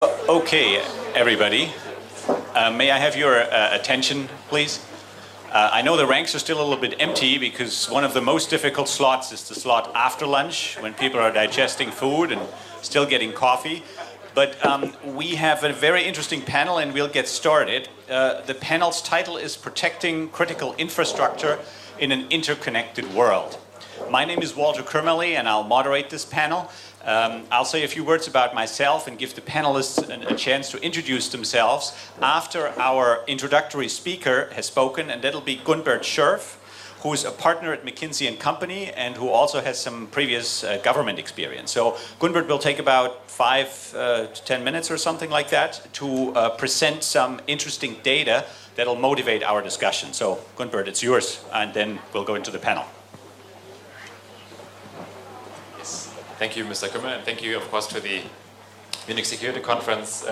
Okay, everybody. May I have your attention, please? I know the ranks are still a little bit empty because one of the most difficult slots is the slot after lunch when people are digesting food and still getting coffee. But we have a very interesting panel and we'll get started. The panel's title is Protecting Critical Infrastructure in an Interconnected World. My name is Walter Kermely and I'll moderate this panel. I'll say a few words about myself and give the panelists a chance to introduce themselves after our introductory speaker has spoken, and that'll be Gunbert Scherf, who's a partner at McKinsey & Company and who also has some previous government experience. So Gunbert will take about 5 to 10 minutes or something like that to present some interesting data that'll motivate our discussion. So Gunbert, it's yours, and then we'll go into the panel. Thank you, Mr. Korman, and thank you, of course, to the Munich Security Conference,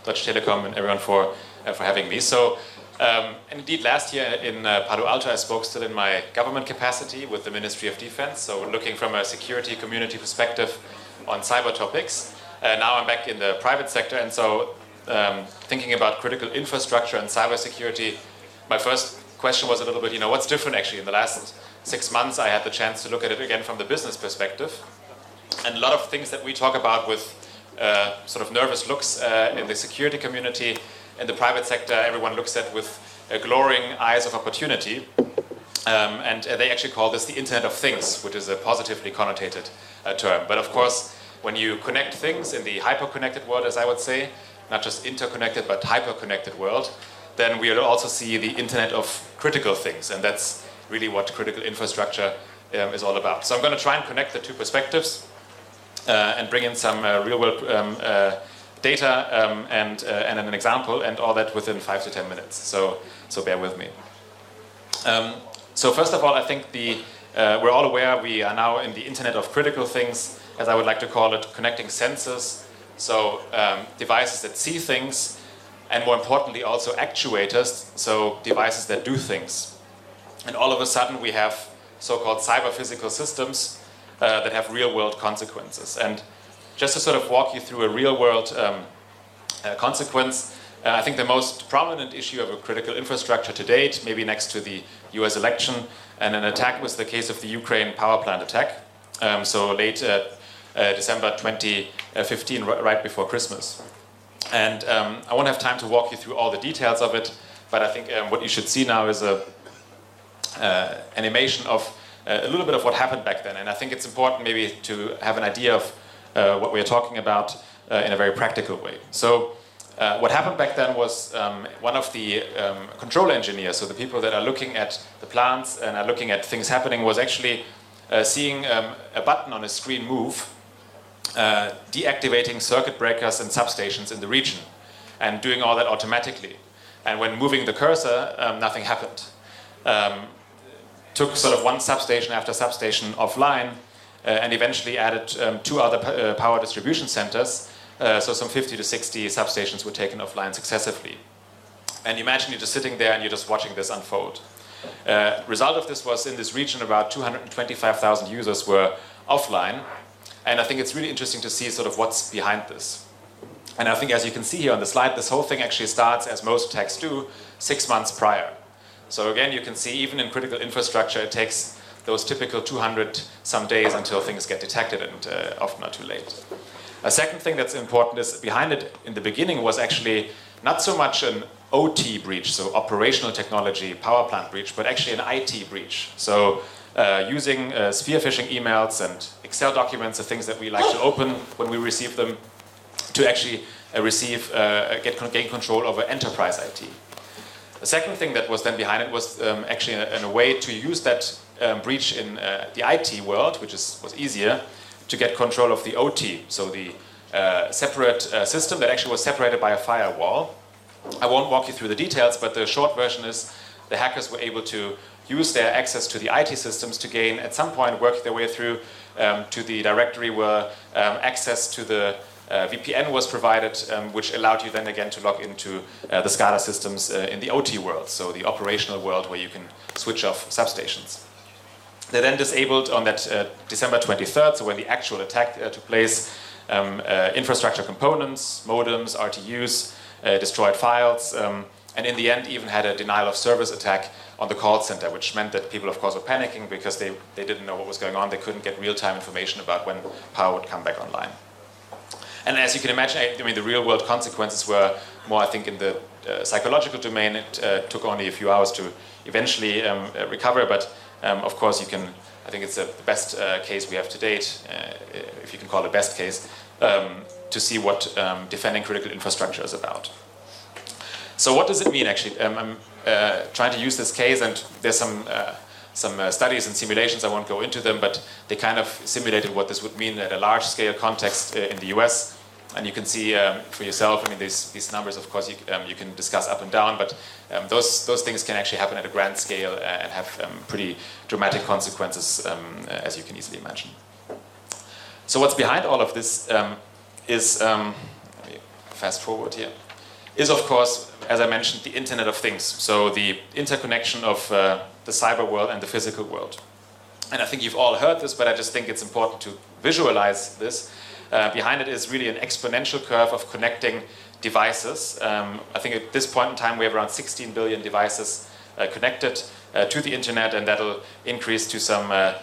Deutsche Telekom, and everyone for having me. So, and indeed, last year in Palo Alto, I spoke still in my government capacity with the Ministry of Defense, so looking from a security community perspective on cyber topics. Now I'm back in the private sector, and so thinking about critical infrastructure and cybersecurity, my first question was a little bit, what's different actually? In the last 6 months, I had the chance to look at it again from the business perspective. And a lot of things that we talk about with sort of nervous looks in the security community, in the private sector, everyone looks at with glowing eyes of opportunity. And they actually call this the Internet of Things, which is a positively connotated term. But of course, when you connect things in the hyper-connected world, as I would say, not just interconnected, but hyper-connected world, then we'll also see the Internet of critical things. And that's really what critical infrastructure is all about. So I'm going to try and connect the two perspectives. And bring in some real-world data and an example, and all that within 5 to 10 minutes. So bear with me. So first of all, I think we're all aware we are now in the Internet of Critical Things, as I would like to call it, connecting sensors, so devices that see things, and more importantly also actuators, so devices that do things. And all of a sudden we have so-called cyber-physical systems that have real-world consequences. And just to sort of walk you through a real-world consequence, I think the most prominent issue of a critical infrastructure to date, maybe next to the US election and an attack, was the case of the Ukraine power plant attack. So late December 2015, right before Christmas. And I won't have time to walk you through all the details of it, but I think what you should see now is a animation of a little bit of what happened back then. And I think it's important maybe to have an idea of what we're talking about in a very practical way. So what happened back then was one of the control engineers, so the people that are looking at the plants and are looking at things happening, was actually seeing a button on a screen move, deactivating circuit breakers and substations in the region, and doing all that automatically. And when moving the cursor, nothing happened. Took sort of one substation after substation offline and eventually added 2 other power distribution centers. So some 50 to 60 substations were taken offline successively. And imagine you're just sitting there and you're just watching this unfold. Result of this was in this region about 225,000 users were offline. And I think it's really interesting to see sort of what's behind this. And I think as you can see here on the slide, this whole thing actually starts, as most attacks do, 6 months prior. So again, you can see even in critical infrastructure, it takes those typical 200 some days until things get detected, and often are too late. A second thing that's important is behind it in the beginning was actually not so much an OT breach, so operational technology, power plant breach, but actually an IT breach. So using spear phishing emails and Excel documents, the things that we like to open when we receive them, to actually gain control over enterprise IT. The second thing that was then behind it was actually in a way to use that breach in the IT world, which was easier, to get control of the OT, so the separate system that actually was separated by a firewall. I won't walk you through the details, but the short version is the hackers were able to use their access to the IT systems to gain, at some point, work their way through to the directory where access to the VPN was provided, which allowed you then again to log into the SCADA systems in the OT world, so the operational world where you can switch off substations. They then disabled on that December 23rd, so when the actual attack took place, infrastructure components, modems, RTUs, destroyed files, and in the end even had a denial of service attack on the call center, which meant that people, of course, were panicking because they didn't know what was going on. They couldn't get real-time information about when power would come back online. And as you can imagine, I mean, the real-world consequences were more, I think, in the psychological domain. It took only a few hours to eventually recover, but of course, you can. I think it's the best case we have to date, if you can call it best case, to see what defending critical infrastructure is about. So what does it mean, actually? I'm trying to use this case, and there's some studies and simulations. I won't go into them, but they kind of simulated what this would mean at a large-scale context in the US. And you can see for yourself. I mean, these numbers, of course, you can discuss up and down, but those things can actually happen at a grand scale and have pretty dramatic consequences, as you can easily imagine. So what's behind all of this is, let me fast forward here, is of course, as I mentioned, the Internet of Things. So the interconnection of the cyber world and the physical world. And I think you've all heard this, but I just think it's important to visualize this. Behind it is really an exponential curve of connecting devices. I think at this point in time we have around 16 billion devices connected to the internet, and that'll increase to some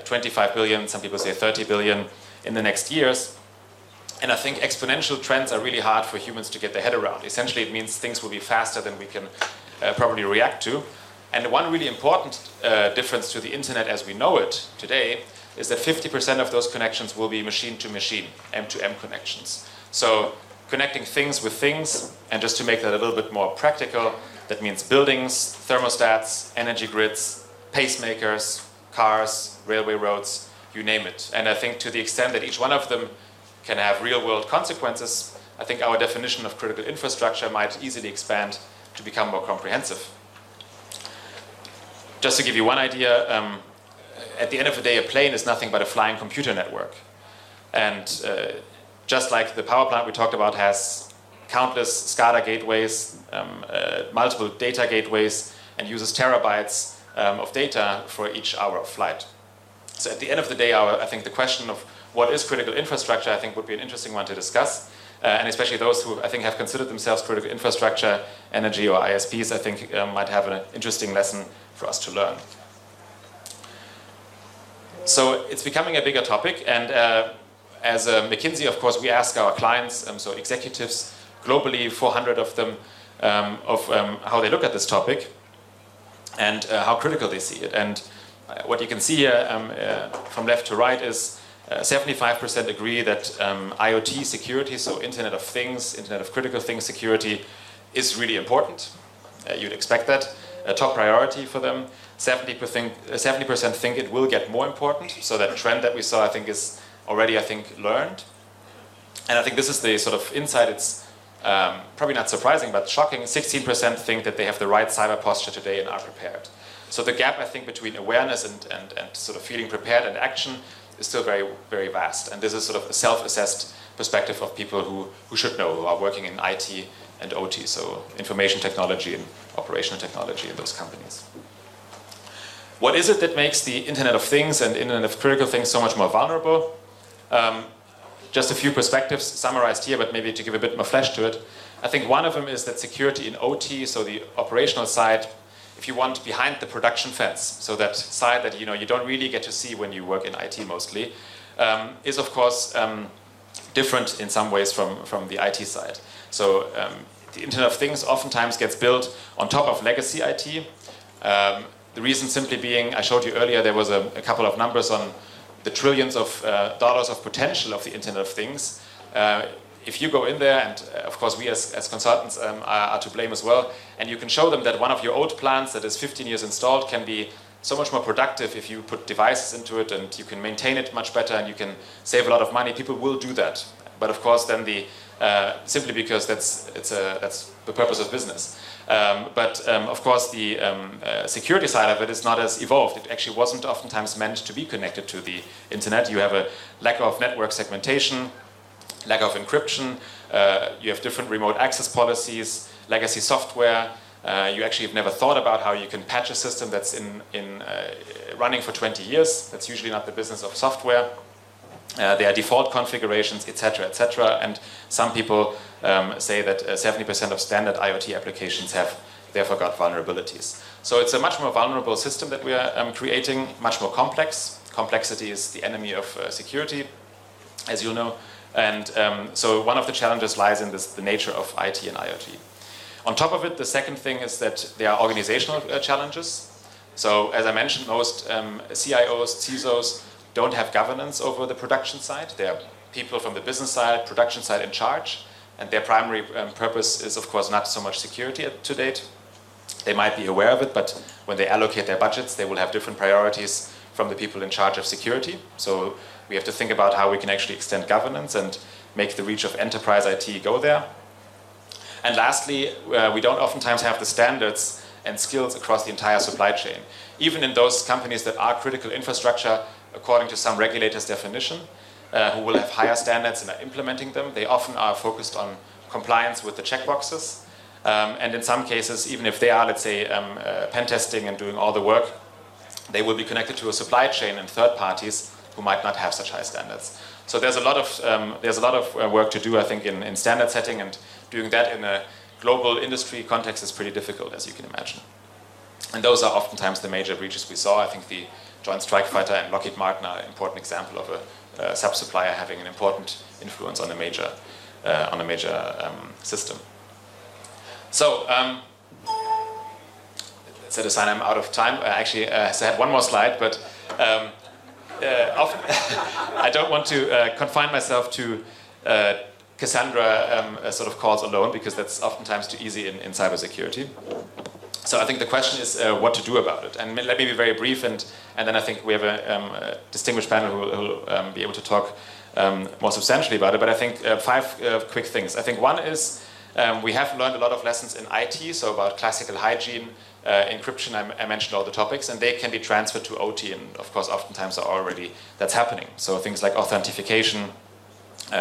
25 billion, some people say 30 billion in the next years. And I think exponential trends are really hard for humans to get their head around. Essentially it means things will be faster than we can probably react to. And one really important difference to the internet as we know it today is that 50% of those connections will be machine-to-machine, M2M connections. So connecting things with things, and just to make that a little bit more practical, that means buildings, thermostats, energy grids, pacemakers, cars, railway roads, you name it. And I think to the extent that each one of them can have real-world consequences, I think our definition of critical infrastructure might easily expand to become more comprehensive. Just to give you one idea, at the end of the day, a plane is nothing but a flying computer network. And just like the power plant we talked about has countless SCADA gateways, multiple data gateways, and uses terabytes of data for each hour of flight. So at the end of the day, I think the question of what is critical infrastructure, I think would be an interesting one to discuss. And especially those who I think have considered themselves critical infrastructure, energy or ISPs, I think might have an interesting lesson for us to learn. So it's becoming a bigger topic, and as McKinsey, of course, we ask our clients, so executives globally, 400 of them, how they look at this topic and how critical they see it. And what you can see here from left to right is 75% agree that IoT security, so Internet of Things, Internet of Critical Things security, is really important. You'd expect that. A top priority for them. 70% think it will get more important. So that trend that we saw, I think, is already, learned. And I think this is the sort of insight. It's probably not surprising, but shocking. 16% think that they have the right cyber posture today and are prepared. So the gap, I think, between awareness and sort of feeling prepared and action is still very, very vast. And this is sort of a self-assessed perspective of people who should know, who are working in IT and OT, so information technology and operational technology in those companies. What is it that makes the Internet of Things and Internet of Critical Things so much more vulnerable? Just a few perspectives summarized here, but maybe to give a bit more flesh to it. I think one of them is that security in OT, so the operational side, if you want, behind the production fence, so that side that you don't really get to see when you work in IT mostly, is of course different in some ways from the IT side. So the Internet of Things oftentimes gets built on top of legacy IT. The reason simply being, I showed you earlier, there was a couple of numbers on the trillions of dollars of potential of the Internet of Things. If you go in there, and of course we as consultants are to blame as well, and you can show them that one of your old plants that is 15 years installed can be so much more productive if you put devices into it and you can maintain it much better and you can save a lot of money, people will do that. But of course then simply because that's the purpose of business. But of course the security side of it is not as evolved. It actually wasn't oftentimes meant to be connected to the internet. You have a lack of network segmentation, lack of encryption, you have different remote access policies, legacy software. You actually have never thought about how you can patch a system that's in running for 20 years. That's usually not the business of software. their default configurations, etc., etc. And some people say that 70% of standard IoT applications have therefore got vulnerabilities. So it's a much more vulnerable system that we are creating, much more complex. Complexity is the enemy of security, as you know. And so one of the challenges lies in the nature of IT and IoT. On top of it, the second thing is that there are organizational challenges. So as I mentioned, most CIOs, CISOs don't have governance over the production side. They are people from the business side, production side in charge. And their primary purpose is, of course, not so much security to date. They might be aware of it, but when they allocate their budgets, they will have different priorities from the people in charge of security. So we have to think about how we can actually extend governance and make the reach of enterprise IT go there. And lastly, we don't oftentimes have the standards and skills across the entire supply chain. Even in those companies that are critical infrastructure, according to some regulators' definition, who will have higher standards and are implementing them, they often are focused on compliance with the checkboxes. And in some cases, even if they are, let's say, pen testing and doing all the work, they will be connected to a supply chain and third parties who might not have such high standards. So there's a lot of work to do, I think, in standard setting, and doing that in a global industry context is pretty difficult, as you can imagine. And those are oftentimes the major breaches we saw. I think the Joint Strike Fighter and Lockheed Martin are an important example of a sub-supplier having an important influence on a major system. So, that's a sign I'm out of time. Actually, I had one more slide, but often I don't want to confine myself to Cassandra sort of calls alone, because that's oftentimes too easy in cybersecurity. So I think the question is what to do about it. And let me be very brief, and then I think we have a distinguished panel who will be able to talk more substantially about it. But I think 5 quick things. I think one is we have learned a lot of lessons in IT, so about classical hygiene, encryption, I mentioned all the topics, and they can be transferred to OT, and of course oftentimes that's happening. So things like authentication,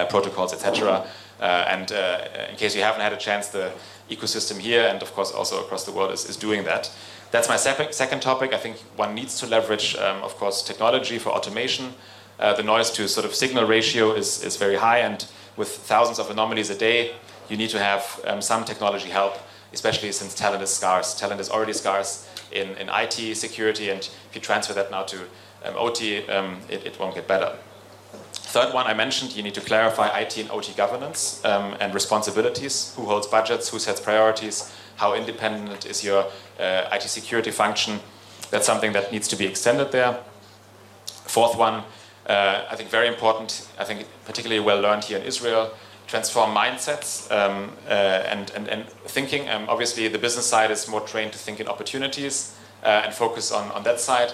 protocols, etc. And in case you haven't had a chance, the ecosystem here and of course also across the world is doing that. That's my second topic. I think one needs to leverage, of course, technology for automation. The noise to sort of signal ratio is very high, and with thousands of anomalies a day, you need to have some technology help, especially since talent is scarce. Talent is already scarce in IT security, and if you transfer that now to OT, it won't get better. Third one I mentioned, you need to clarify IT and OT governance and responsibilities. Who holds budgets, who sets priorities, how independent is your IT security function. That's something that needs to be extended there. Fourth one, I think very important, I think particularly well learned here in Israel, transform mindsets and thinking. Obviously the business side is more trained to think in opportunities and focus on that side.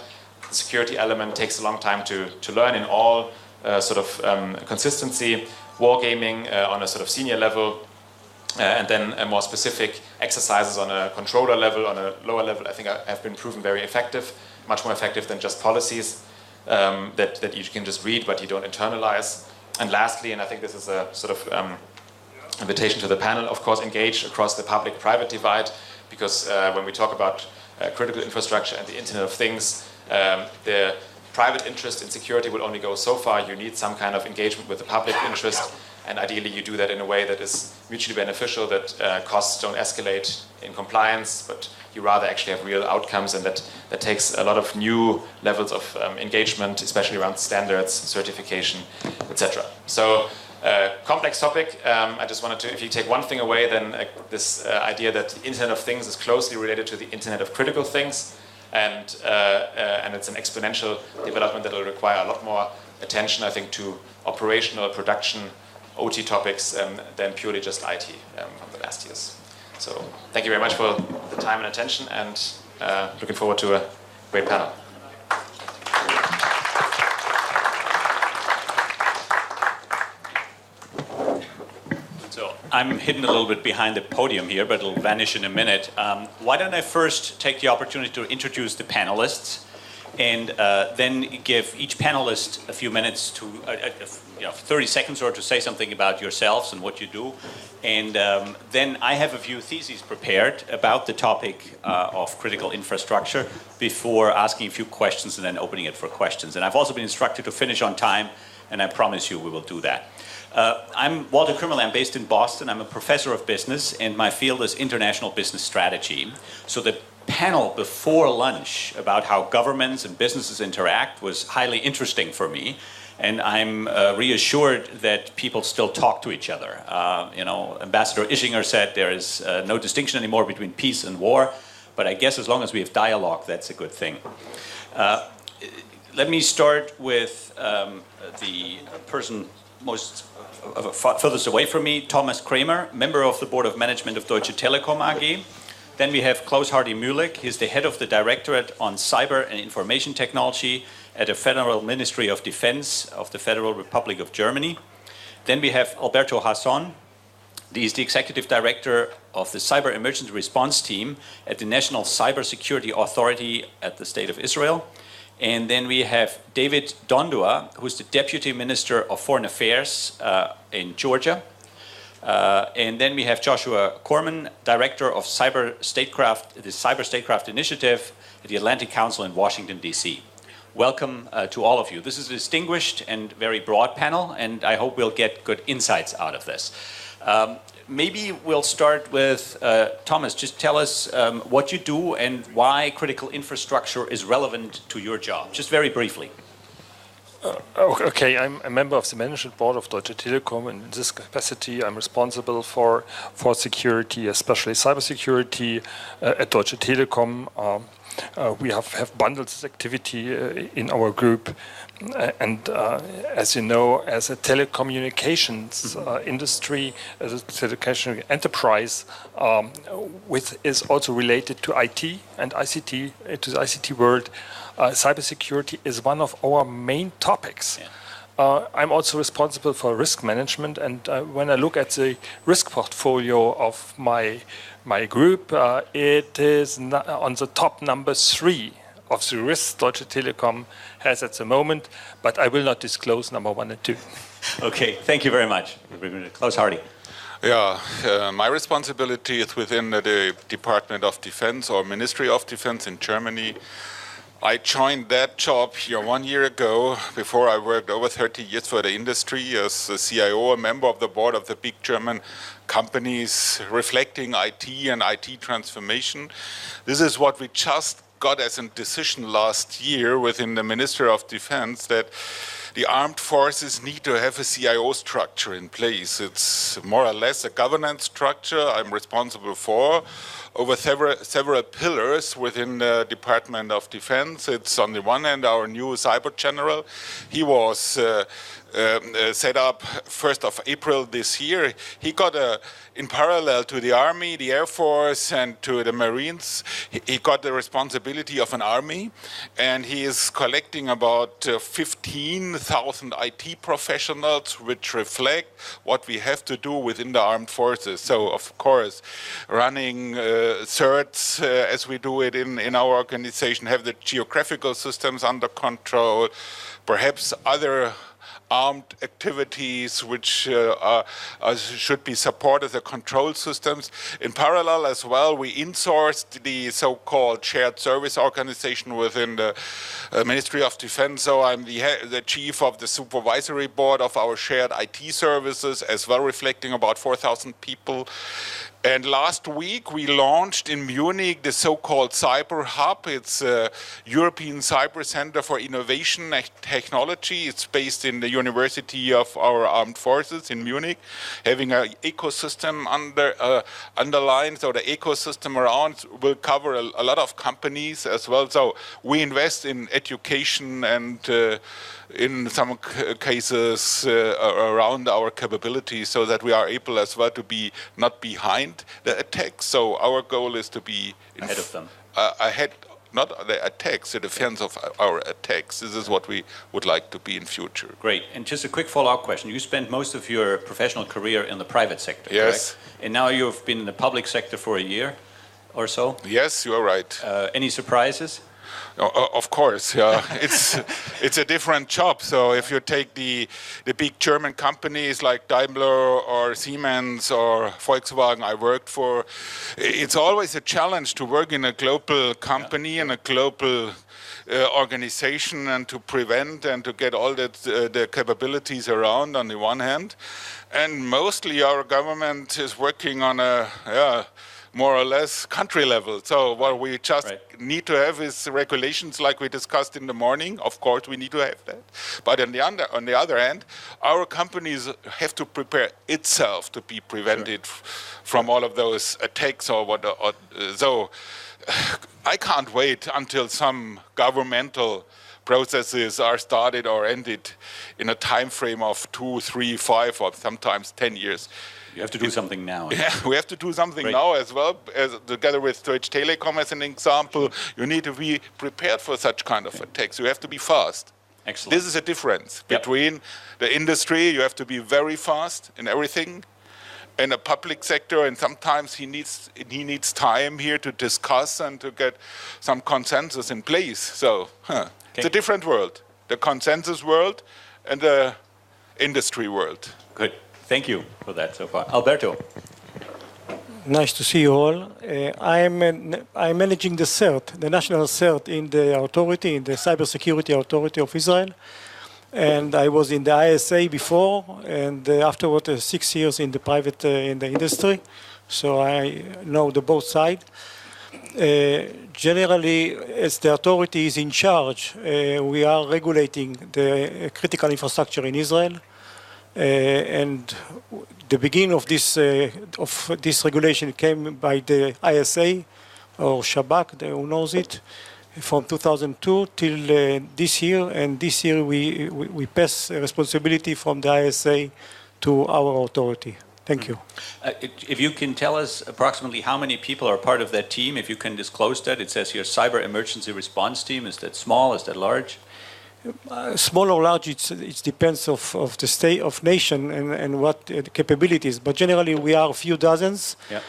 The security element takes a long time to learn in all sort of consistency, wargaming on a sort of senior level, and then more specific exercises on a controller level, on a lower level, I think have been proven very effective, much more effective than just policies that you can just read but you don't internalize. And lastly, and I think this is a sort of invitation to the panel, of course, engage across the public-private divide, because when we talk about critical infrastructure and the Internet of Things, the private interest in security will only go so far. You need some kind of engagement with the public interest, and ideally you do that in a way that is mutually beneficial, that costs don't escalate in compliance, but you rather actually have real outcomes, and that takes a lot of new levels of engagement, especially around standards, certification, etc. So, complex topic. I just wanted to, if you take one thing away, then this idea that the Internet of Things is closely related to the Internet of Critical Things, and it's an exponential development that will require a lot more attention, I think, to operational production OT topics than purely just IT from the last years. So thank you very much for the time and attention, and looking forward to a great panel. So I'm hidden a little bit behind the podium here, but it'll vanish in a minute. Why don't I first take the opportunity to introduce the panelists, and then give each panelist a few minutes to, 30 seconds or to say something about yourselves and what you do. And then I have a few theses prepared about the topic of critical infrastructure before asking a few questions and then opening it for questions. And I've also been instructed to finish on time and I promise you we will do that. I'm Walter Krimmel. I'm based in Boston. I'm a professor of business, and my field is international business strategy. So the panel before lunch about how governments and businesses interact was highly interesting for me, and I'm reassured that people still talk to each other. Ambassador Ischinger said there is no distinction anymore between peace and war, but I guess as long as we have dialogue, that's a good thing. Let me start with the person most furthest away from me, Thomas Kramer, member of the Board of Management of Deutsche Telekom AG. Then we have Klaus Hardy Mühlich. He's the head of the Directorate on Cyber and Information Technology at the Federal Ministry of Defense of the Federal Republic of Germany. Then we have Alberto Hasson. He's the Executive Director of the Cyber Emergency Response Team at the National Cybersecurity Authority at the State of Israel. And then we have David Dondua, who's the Deputy Minister of Foreign Affairs in Georgia. And then we have Joshua Korman, Director of the Cyber Statecraft Initiative at the Atlantic Council in Washington, D.C. Welcome to all of you. This is a distinguished and very broad panel, and I hope we'll get good insights out of this. Maybe we'll start with Thomas. Just tell us what you do and why critical infrastructure is relevant to your job, just very briefly. Okay, I'm a member of the management board of Deutsche Telekom, and in this capacity I'm responsible for security, especially cybersecurity at Deutsche Telekom. We have bundled this activity in our group, and as you know, as a telecommunications industry, as a telecommunications enterprise, is also related to IT and ICT, to the ICT world. Cybersecurity is one of our main topics. Yeah. I'm also responsible for risk management, and when I look at the risk portfolio of my group, it is on the top number 3 of the risks Deutsche Telekom has at the moment, but I will not disclose number 1 and 2. Okay, thank you very much. Klaus Hardy. Yeah, my responsibility is within the Department of Defense or Ministry of Defense in Germany. I joined that job here 1 year ago. Before I worked over 30 years for the industry as a CIO, a member of the board of the big German companies reflecting IT and IT transformation. This is what we just got as a decision last year within the Ministry of Defense, that the armed forces need to have a CIO structure in place. It's more or less a governance structure I'm responsible for over several pillars within the Department of Defense. It's on the one hand our new cyber general. He was set up 1st of April this year. He got in parallel to the Army, the Air Force, and to the Marines, he got the responsibility of an army, and he is collecting about 15,000 IT professionals, which reflect what we have to do within the armed forces. So, of course, running certs as we do it in our organization, have the geographical systems under control, perhaps other armed activities which should be supported, the control systems. In parallel as well, we insourced the so-called shared service organization within the Ministry of Defense. So I'm the chief of the supervisory board of our shared IT services, as well reflecting about 4,000 people. And last week we launched in Munich the so-called Cyber Hub. It's a European Cyber Center for Innovation and Technology. It's based in the University of our Armed Forces in Munich, having an ecosystem underlined. So the ecosystem around will cover a lot of companies as well. So we invest in education and in some cases around our capabilities, so that we are able as well to be not behind the attacks. So our goal is to be ahead of them. Ahead, not the attacks, the defense of our attacks. This is what we would like to be in future. Great. And just a quick follow-up question. You spent most of your professional career in the private sector, yes, correct? And now you've been in the public sector for a year or so? Yes, you are right. Any surprises? Of course, yeah. It's a different job. So if you take the big German companies like Daimler or Siemens or Volkswagen I worked for, it's always a challenge to work in a global company and a global organization, and to prevent and to get all the capabilities around on the one hand. And mostly our government is working on a more or less country level. So what we just need to have is regulations like we discussed in the morning. Of course, we need to have that. But on the other hand, our companies have to prepare itself to be prevented from all of those attacks or what. So I can't wait until some governmental processes are started or ended in a time frame of 2, 3, 5, or sometimes 10 years. You have to do something now. Yeah, we have to do something now as well. Together with Deutsche Telekom as an example, you need to be prepared for such kind of attacks. You have to be fast. Excellent. This is a difference between the industry. You have to be very fast in everything. In a public sector, and sometimes he needs time here to discuss and to get some consensus in place. So it's a different world, the consensus world and the industry world. Good. Thank you for that so far. Alberto. Nice to see you all. I'm managing the CERT, the national CERT in the authority, in the Cybersecurity Authority of Israel. And I was in the ISA before, and afterward 6 years in the private, in the industry. So I know the both sides. Generally, as the authority is in charge, we are regulating the critical infrastructure in Israel. And the beginning of this regulation came by the ISA or Shabak, who knows it, from 2002 till this year. And this year we pass responsibility from the ISA to our authority. Thank you. If you can tell us approximately how many people are part of that team, if you can disclose that. It says here Cyber Emergency Response Team. Is that small? Is that large? Small or large, it depends of the state of nation and what the capabilities. But generally, we are a few dozens. Yeah.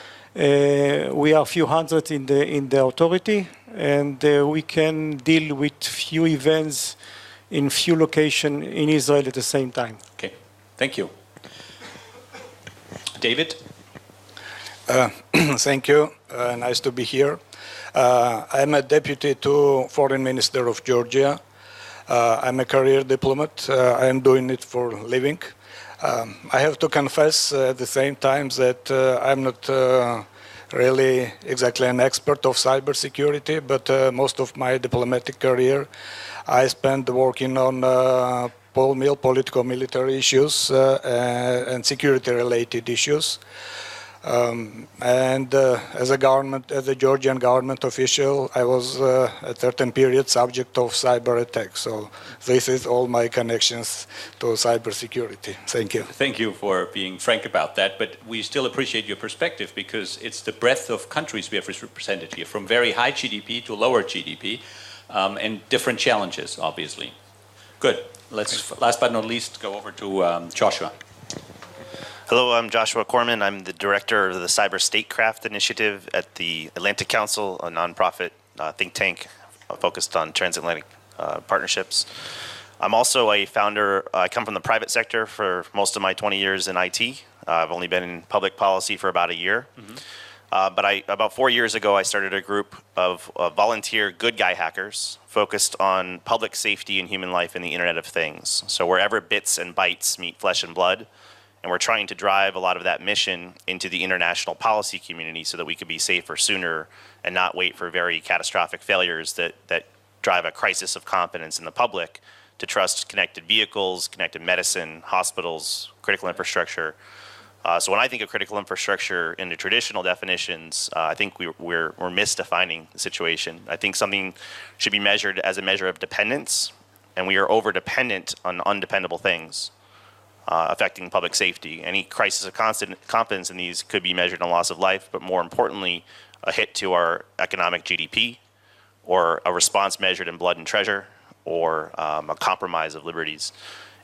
We are a few hundreds in the authority, and we can deal with few events in few locations in Israel at the same time. Okay, thank you. David. Thank you. Nice to be here. I'm a deputy to Foreign Minister of Georgia. I'm a career diplomat. I am doing it for a living. I have to confess at the same time that I'm not really exactly an expert of cybersecurity, but most of my diplomatic career I spent working on political military issues and security-related issues. As a Georgian government official, I was at certain period subject of cyber attacks. So this is all my connections to cybersecurity. Thank you. Thank you for being frank about that, but we still appreciate your perspective because it's the breadth of countries we have represented here, from very high GDP to lower GDP, and different challenges, obviously. Good. Let's, last but not least, go over to Joshua. Hello, I'm Joshua Korman. I'm the director of the Cyber Statecraft Initiative at the Atlantic Council, a nonprofit think tank focused on transatlantic partnerships. I'm also a founder. I come from the private sector for most of my 20 years in IT. I've only been in public policy for about a year. But about 4 years ago, I started a group of volunteer good guy hackers focused on public safety and human life in the Internet of Things. So wherever bits and bytes meet flesh and blood, and we're trying to drive a lot of that mission into the international policy community so that we could be safer sooner and not wait for very catastrophic failures that drive a crisis of confidence in the public to trust connected vehicles, connected medicine, hospitals, critical infrastructure. So when I think of critical infrastructure in the traditional definitions, I think we're misdefining the situation. I think something should be measured as a measure of dependence, and we are over-dependent on undependable things. Affecting public safety. Any crisis of confidence in these could be measured in loss of life, but more importantly, a hit to our economic GDP, or a response measured in blood and treasure, or a compromise of liberties.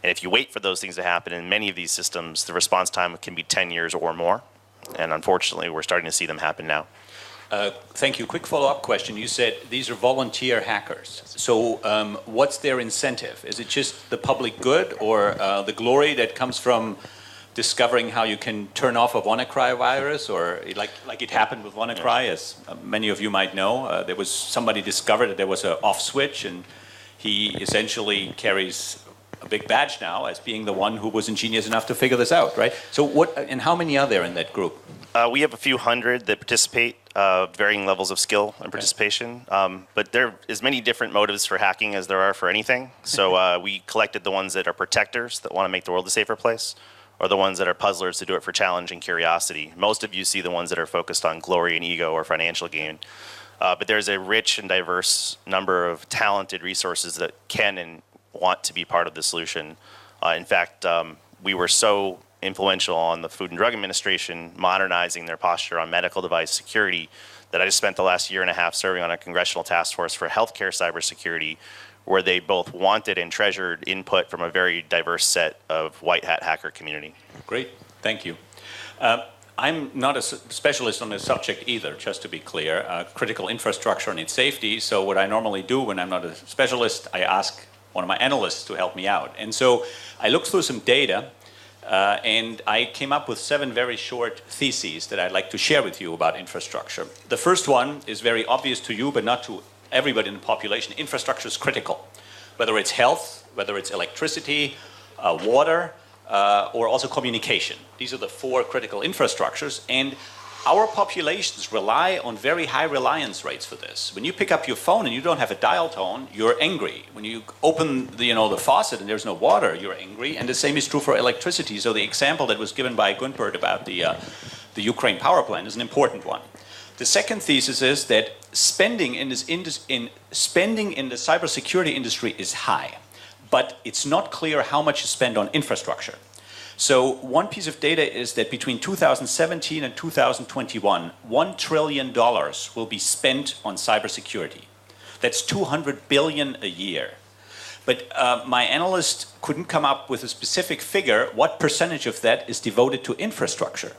And if you wait for those things to happen in many of these systems, the response time can be 10 years or more. And unfortunately, we're starting to see them happen now. Thank you. Quick follow-up question. You said these are volunteer hackers. So what's their incentive? Is it just the public good or the glory that comes from discovering how you can turn off a WannaCry virus, or like it happened with WannaCry, as many of you might know, there was somebody discovered that there was an off switch, and he essentially carries a big badge now as being the one who was ingenious enough to figure this out, right? So what, and how many are there in that group? We have a few hundred that participate, varying levels of skill and participation. But there is many different motives for hacking as there are for anything. So we collected the ones that are protectors that want to make the world a safer place, or the ones that are puzzlers to do it for challenge and curiosity. Most of you see the ones that are focused on glory and ego or financial gain. But there's a rich and diverse number of talented resources that can and want to be part of the solution. In fact, we were so influential on the Food and Drug Administration modernizing their posture on medical device security that I just spent the last year and a half serving on a congressional task force for healthcare cybersecurity, where they both wanted and treasured input from a very diverse set of white hat hacker community. Great, thank you. I'm not a specialist on this subject either, just to be clear, critical infrastructure and its safety. So what I normally do when I'm not a specialist, I ask one of my analysts to help me out. And so I looked through some data and I came up with 7 very short theses that I'd like to share with you about infrastructure. The first one is very obvious to you, but not to everybody in the population. Infrastructure is critical, whether it's health, whether it's electricity, water, or also communication. These are the 4 critical infrastructures, and our populations rely on very high reliance rates for this. When you pick up your phone and you don't have a dial tone, you're angry. When you open the faucet and there's no water, you're angry, and the same is true for electricity. So the example that was given by Gunpert about the Ukraine power plant is an important one. The second thesis is that spending in the cybersecurity industry is high, but it's not clear how much is spent on infrastructure. So one piece of data is that between 2017 and 2021, $1 trillion will be spent on cybersecurity. That's 200 billion a year. But my analyst couldn't come up with a specific figure. What percentage of that is devoted to infrastructure?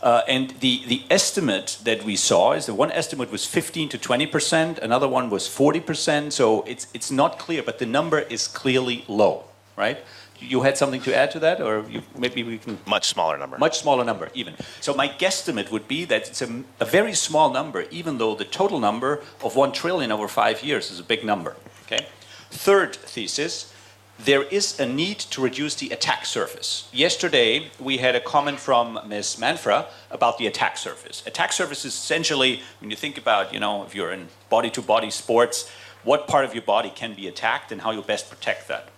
And the estimate that we saw is that one estimate was 15 to 20%, another one was 40%. So it's not clear, but the number is clearly low, right? You had something to add to that, or maybe we can... Much smaller number. Much smaller number, even. So my guesstimate would be that it's a very small number, even though the total number of 1 trillion over 5 years is a big number, okay? Third thesis, there is a need to reduce the attack surface. Yesterday, we had a comment from Ms. Manfra about the attack surface. Attack surface is essentially, when you think about, if you're in body-to-body sports, what part of your body can be attacked and how you best protect that.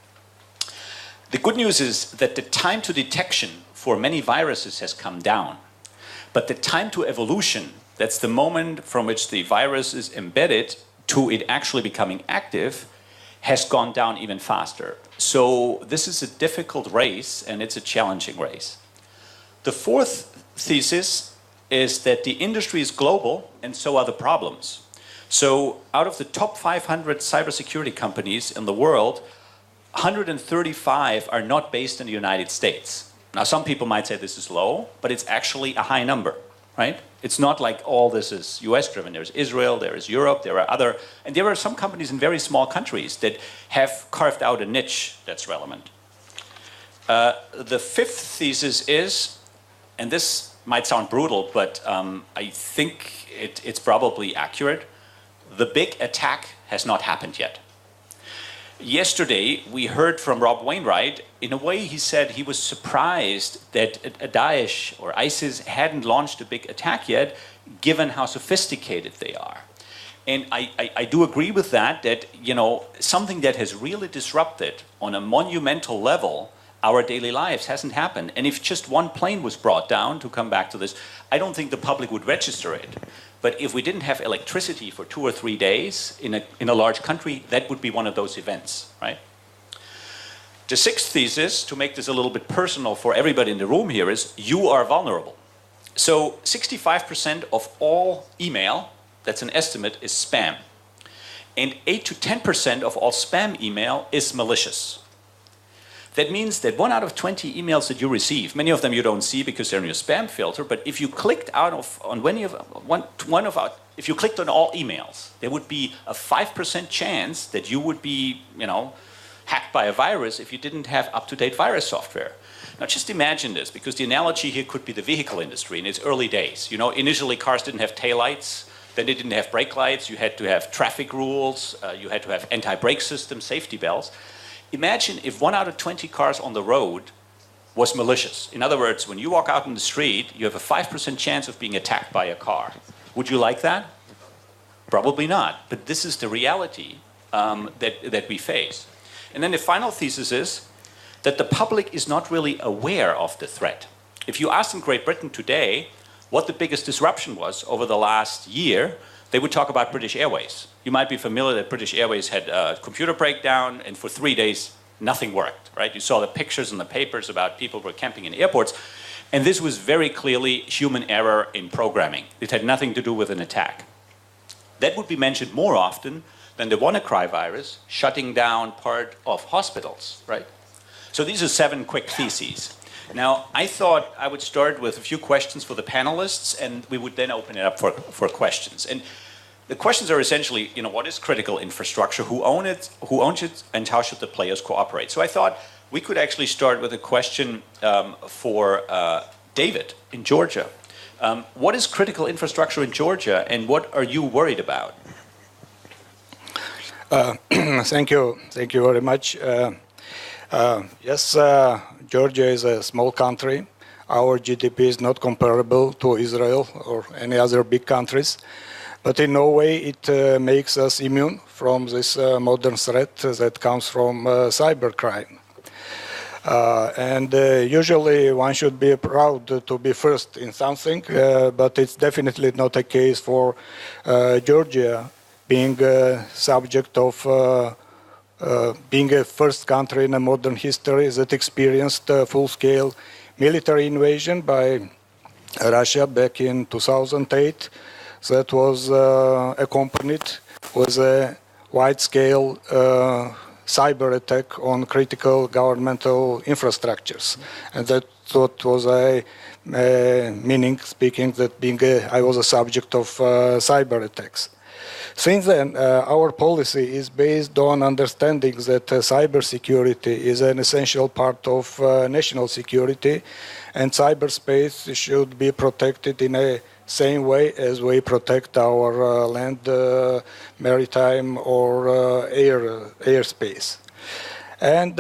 The good news is that the time to detection for many viruses has come down. But the time to evolution, that's the moment from which the virus is embedded to it actually becoming active, has gone down even faster. So this is a difficult race, and it's a challenging race. The fourth thesis is that the industry is global, and so are the problems. So out of the top 500 cybersecurity companies in the world, 135 are not based in the United States. Now, some people might say this is low, but it's actually a high number, right? It's not like all this is US-driven. There's Israel, there is Europe, there are other, and there are some companies in very small countries that have carved out a niche that's relevant. The fifth thesis is, and this might sound brutal, but I think it's probably accurate, the big attack has not happened yet. Yesterday, we heard from Rob Wainwright. In a way, he said he was surprised that Daesh or ISIS hadn't launched a big attack yet, given how sophisticated they are. And I do agree with that, something that has really disrupted on a monumental level our daily lives hasn't happened. And if just one plane was brought down, to come back to this, I don't think the public would register it. But if we didn't have electricity for 2 or 3 days in a large country, that would be one of those events, right? The sixth thesis, to make this a little bit personal for everybody in the room here, is you are vulnerable. So 65% of all email, that's an estimate, is spam. And 8 to 10% of all spam email is malicious. That means that 1 out of 20 emails that you receive, many of them you don't see because they're in your spam filter, but if you clicked on one of if you clicked on all emails, there would be a 5% chance that you would be, hacked by a virus if you didn't have up-to-date virus software. Now just imagine this, because the analogy here could be the vehicle industry in its early days. Initially cars didn't have taillights, then they didn't have brake lights, you had to have traffic rules, you had to have anti-brake systems, safety belts. Imagine if 1 out of 20 cars on the road was malicious. In other words, when you walk out in the street, you have a 5% chance of being attacked by a car. Would you like that? Probably not, but this is the reality that we face. And then the final thesis is that the public is not really aware of the threat. If you ask in Great Britain today what the biggest disruption was over the last year, they would talk about British Airways. You might be familiar that British Airways had a computer breakdown, and for 3 days, nothing worked, right? You saw the pictures in the papers about people were camping in airports, and this was very clearly human error in programming. It had nothing to do with an attack. That would be mentioned more often than the WannaCry virus shutting down part of hospitals, right? So these are 7 quick theses. Now, I thought I would start with a few questions for the panelists, and we would then open it up for questions. And the questions are essentially, what is critical infrastructure, who owns it, and how should the players cooperate? So I thought we could actually start with a question for David in Georgia. What is critical infrastructure in Georgia, and what are you worried about? Thank you very much. Yes, Georgia is a small country. Our GDP is not comparable to Israel or any other big countries, but in no way it makes us immune from this modern threat that comes from cybercrime. And usually one should be proud to be first in something, but it's definitely not a case for Georgia being subject of being a first country in a modern history that experienced a full-scale military invasion by Russia back in 2008 that was accompanied with a wide-scale cyber attack on critical governmental infrastructures. And that what was a meaning speaking that I was a subject of cyber attacks. Since then, our policy is based on understanding that cybersecurity is an essential part of national security, and cyberspace should be protected in a same way as we protect our land, maritime, or airspace. And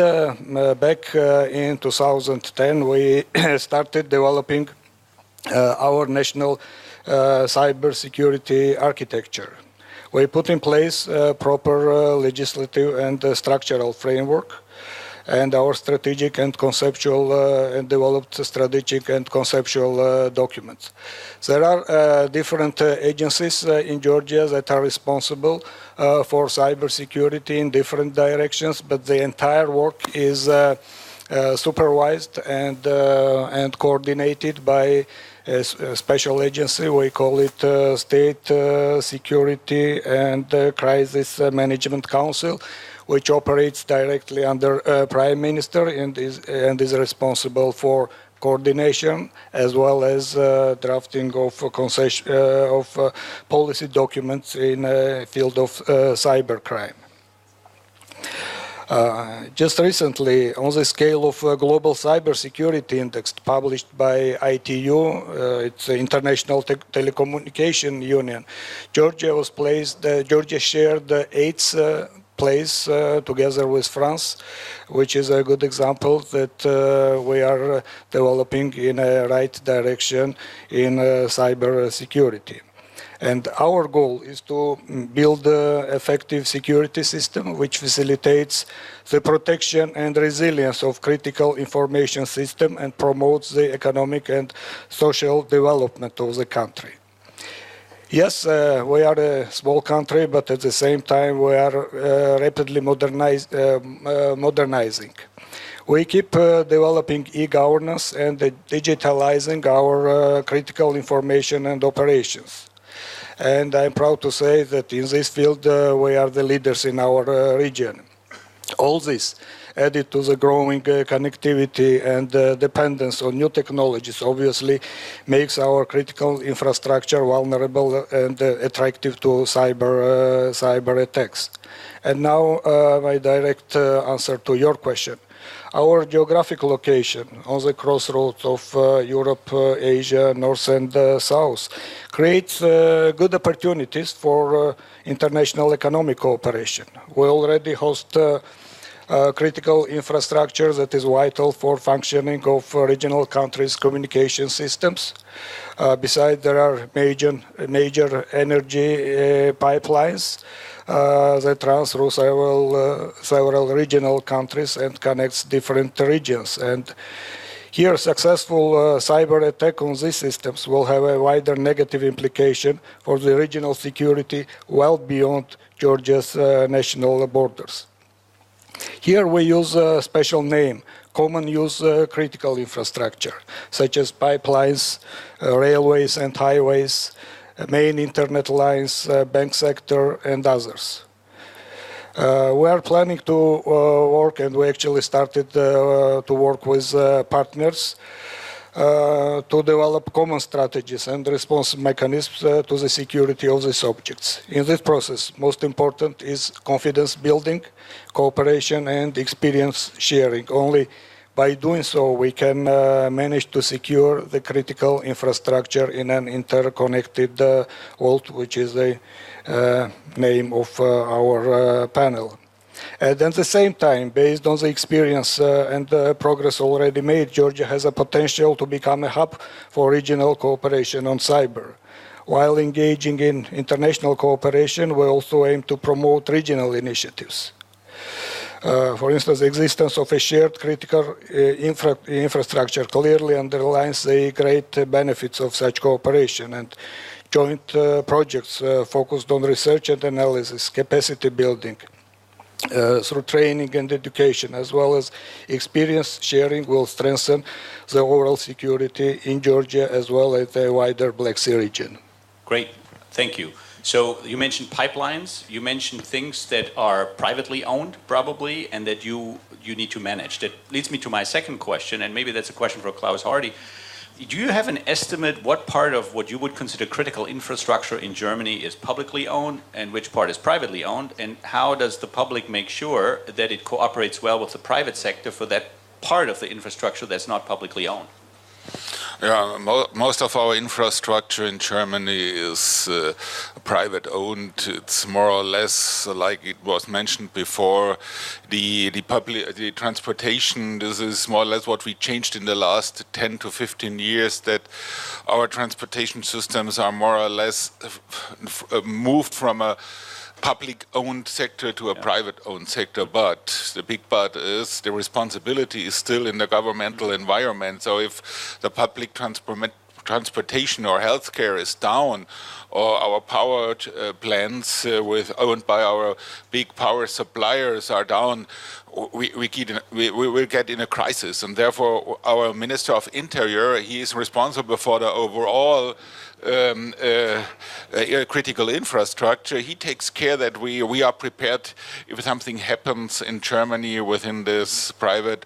back in 2010, we started developing our national cybersecurity architecture. We put in place a proper legislative and structural framework, and our strategic and conceptual and developed strategic and conceptual documents. There are different agencies in Georgia that are responsible for cybersecurity in different directions, but the entire work is supervised and coordinated by a special agency. We call it State Security and Crisis Management Council, which operates directly under Prime Minister and is responsible for coordination as well as drafting of policy documents in the field of cybercrime. Just recently, on the scale of Global Cybersecurity Index published by ITU, it's the International Telecommunication Union, Georgia shared the 8th place together with France, which is a good example that we are developing in a right direction in cybersecurity. And our goal is to build an effective security system which facilitates the protection and resilience of critical information system and promotes the economic and social development of the country. Yes, we are a small country, but at the same time we are rapidly modernizing. We keep developing e-governance and digitalizing our critical information and operations. And I'm proud to say that in this field we are the leaders in our region. All this added to the growing connectivity and dependence on new technologies, obviously makes our critical infrastructure vulnerable and attractive to cyber attacks. And now my direct answer to your question. Our geographic location on the crossroads of Europe, Asia, North and South creates good opportunities for international economic cooperation. We already host critical infrastructure that is vital for functioning of regional countries' communication systems. Besides, there are major energy pipelines that runs through several regional countries and connects different regions. And here, successful cyber attack on these systems will have a wider negative implication for the regional security well beyond Georgia's national borders. Here we use a special name, common use critical infrastructure, such as pipelines, railways and highways, main internet lines, bank sector, and others. We are planning to work, and we actually started to work with partners to develop common strategies and response mechanisms to the security of these objects. In this process, most important is confidence building, cooperation, and experience sharing. Only by doing so, we can manage to secure the critical infrastructure in an interconnected world, which is the name of our panel. And at the same time, based on the experience and progress already made, Georgia has a potential to become a hub for regional cooperation on cyber. While engaging in international cooperation, we also aim to promote regional initiatives. For instance, the existence of a shared critical infrastructure clearly underlines the great benefits of such cooperation, and joint projects focused on research and analysis, capacity building, through training and education, as well as experience sharing, will strengthen the overall security in Georgia as well as the wider Black Sea region. Great, thank you. So you mentioned pipelines, you mentioned things that are privately owned probably and that you need to manage. That leads me to my second question, and maybe that's a question for Klaus Hardy. Do you have an estimate what part of what you would consider critical infrastructure in Germany is publicly owned and which part is privately owned? And how does the public make sure that it cooperates well with the private sector for that part of the infrastructure that's not publicly owned? Yeah, most of our infrastructure in Germany is private owned. It's more or less like it was mentioned before. The transportation, this is more or less what we changed in the last 10 to 15 years, that our transportation systems are more or less moved from a public-owned sector to a private-owned sector, but the big but is the responsibility is still in the governmental environment. So if the public transportation or healthcare is down, or our power plants owned by our big power suppliers are down, we will get in a crisis. And therefore, our Minister of Interior, he is responsible for the overall critical infrastructure. He takes care that we are prepared if something happens in Germany within this private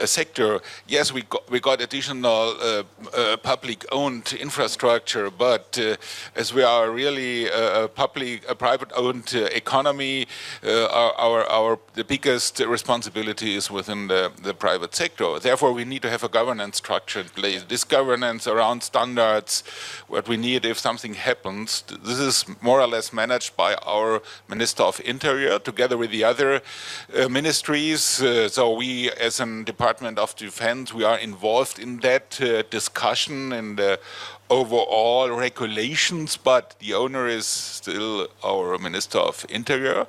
sector. Yes, we got additional public-owned infrastructure, but as we are really a private-owned economy, the biggest responsibility is within the private sector. Therefore, we need to have a governance structure in place. This governance around standards, what we need if something happens, this is more or less managed by our Minister of Interior together with the other ministries. So we, as a Department of Defense, we are involved in that discussion and overall regulations, but the owner is still our Minister of Interior.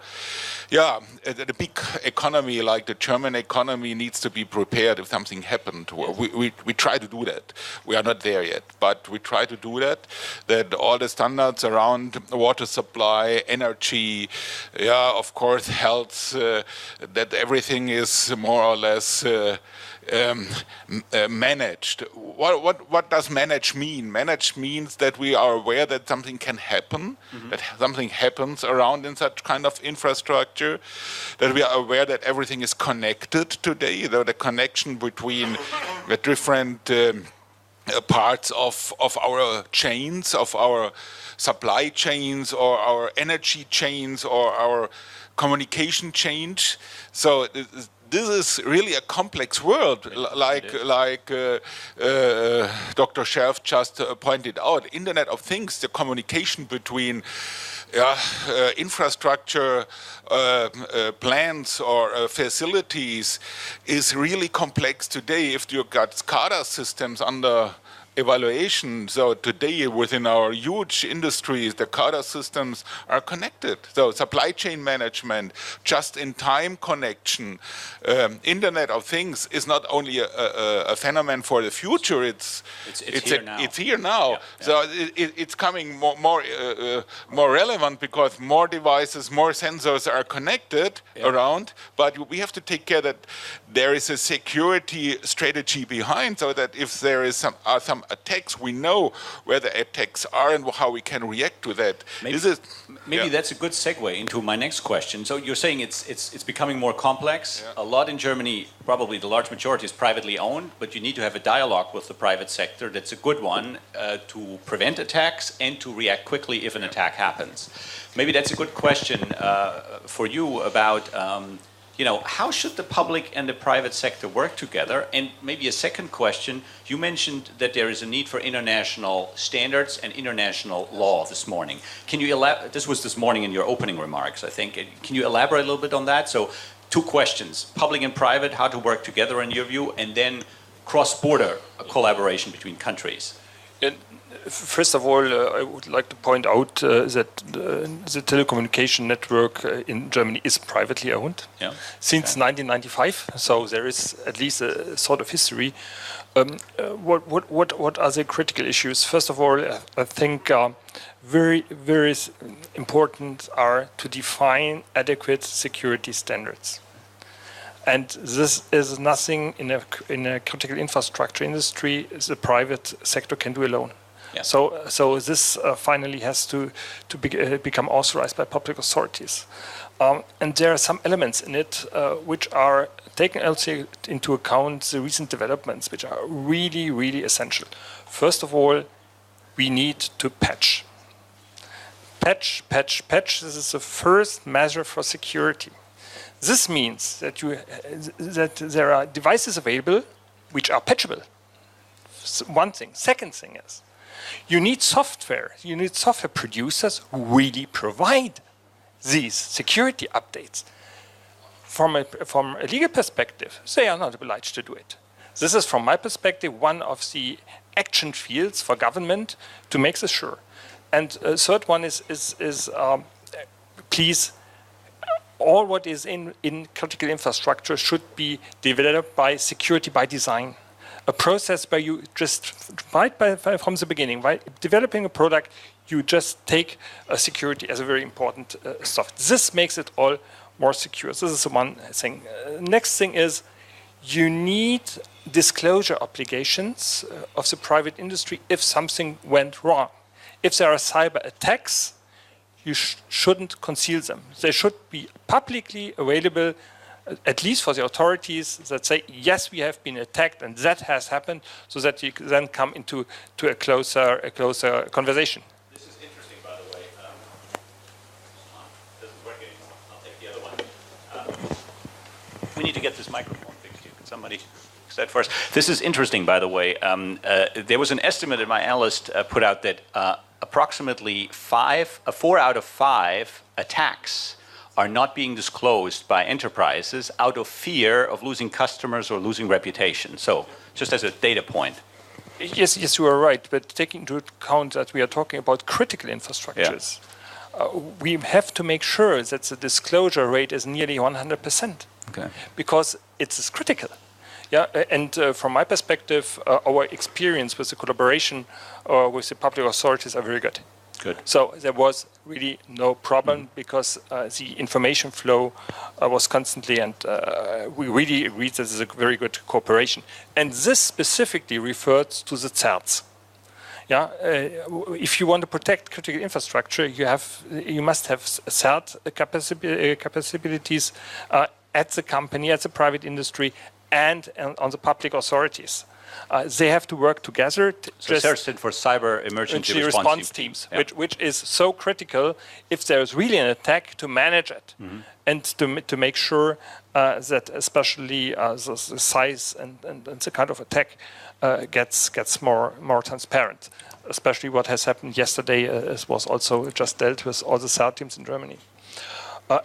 Yeah, the big economy like the German economy needs to be prepared if something happened. We try to do that. We are not there yet, but we try to do that all the standards around water supply, energy, yeah, of course, health, that everything is more or less managed. What does manage mean? Manage means that we are aware that something can happen, that something happens around in such kind of infrastructure, that we are aware that everything is connected today, the connection between the different parts of our chains, of our supply chains, or our energy chains, or our communication chains. So this is really a complex world, like Dr. Scherf just pointed out. Internet of Things, the communication between infrastructure plants or facilities is really complex today. If you've got SCADA systems under evaluation, so today within our huge industries, the SCADA systems are connected. So supply chain management, just-in-time connection, Internet of Things is not only a phenomenon for the future. It's here now. Yeah. So it's coming more relevant because more devices, more sensors are connected around. But we have to take care that there is a security strategy behind, so that if there is some attacks, we know where the attacks are and how we can react to that. Maybe that's a good segue into my next question. So you're saying it's becoming more complex. A lot in Germany, probably the large majority is privately owned, but you need to have a dialogue with the private sector. That's a good one to prevent attacks and to react quickly if an attack happens. Maybe that's a good question for you about how should the public and the private sector work together? And maybe a second question, you mentioned that there is a need for international standards and international law this morning. Can you this was this morning in your opening remarks, I think. Can you elaborate a little bit on that? So 2 questions, public and private, how to work together in your view, and then cross-border collaboration between countries. First of all, I would like to point out that the telecommunication network in Germany is privately owned since 1995. So there is at least a sort of history. What are the critical issues? First of all, I think very important are to define adequate security standards. And this is nothing in a critical infrastructure industry the private sector can do alone. Yeah. So this finally has to become authorized by public authorities. And there are some elements in it which are taken also into account the recent developments, which are really, really essential. First of all, we need to patch. Patch. This is the first measure for security. This means that that there are devices available which are patchable. One thing. Second thing is, you need software. You need software producers who really provide these security updates. From a legal perspective, they are not obliged to do it. This is, from my perspective, one of the action fields for government to make this sure. And third one is please, all what is in critical infrastructure should be developed by security by design. A process where you just, from the beginning, by developing a product, you just take security as a very important stuff. This makes it all more secure. This is the one thing. Next thing is, you need disclosure obligations of the private industry if something went wrong. If there are cyber attacks, you shouldn't conceal them. They should be publicly available, at least for the authorities that say, yes, we have been attacked and that has happened, so that you then come into a closer conversation. This is interesting, by the way. Doesn't work anymore. I'll take the other one. We need to get this microphone fixed here. Can somebody fix that first? This is interesting, by the way. There was an estimate that my analyst put out that approximately 4 out of 5 attacks are not being disclosed by enterprises out of fear of losing customers or losing reputation. So, just as a data point. Yes, you are right. But taking into account that we are talking about critical infrastructures, we have to make sure that the disclosure rate is nearly 100%. Okay. Because it is critical. Yeah, and from my perspective, our experience with the collaboration with the public authorities are very good. Good. So there was really no problem because the information flow was constantly, and we really agreed that there's a very good cooperation. And this specifically refers to the CERTs. Yeah, if you want to protect critical infrastructure, you must have CERT capabilities at the company, at the private industry, and on the public authorities. They have to work together. So CERT stood for Cyber Emergency Response Teams. Yeah. Which is so critical if there's really an attack to manage it and to make sure that especially the size and the kind of attack gets more transparent. Especially what has happened yesterday was also just dealt with all the CERT teams in Germany.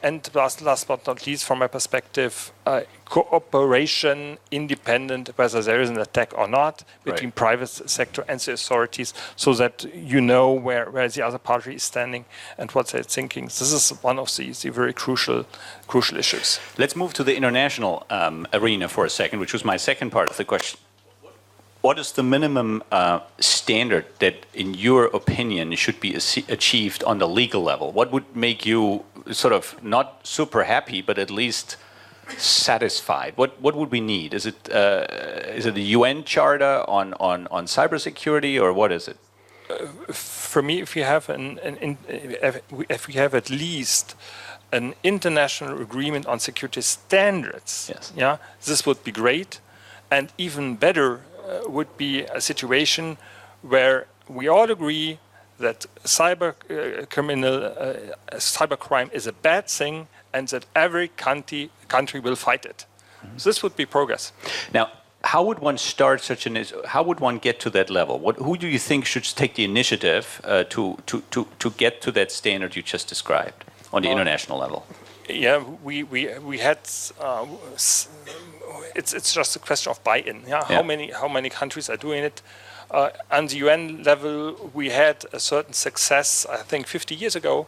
And last but not least, from my perspective, cooperation, independent, whether there is an attack or not, between private sector and the authorities, so that you know where the other party is standing and what they're thinking. This is one of the very crucial issues. Let's move to the international arena for a second, which was my second part of the question. What is the minimum standard that, in your opinion, should be achieved on the legal level? What would make you sort of not super happy, but at least satisfied? What would we need? Is it the UN Charter on cybersecurity, or what is it? For me, if we have at least an international agreement on security standards, yeah, this would be great, and even better. Would be a situation where we all agree that cybercrime is a bad thing and that every country will fight it. So this would be progress. Now, how would one start how would one get to that level? Who do you think should take the initiative to get to that standard you just described on the international level? Yeah, we had. It's just a question of buy-in. Yeah? How many countries are doing it? On the UN level, we had a certain success. I think 50 years ago.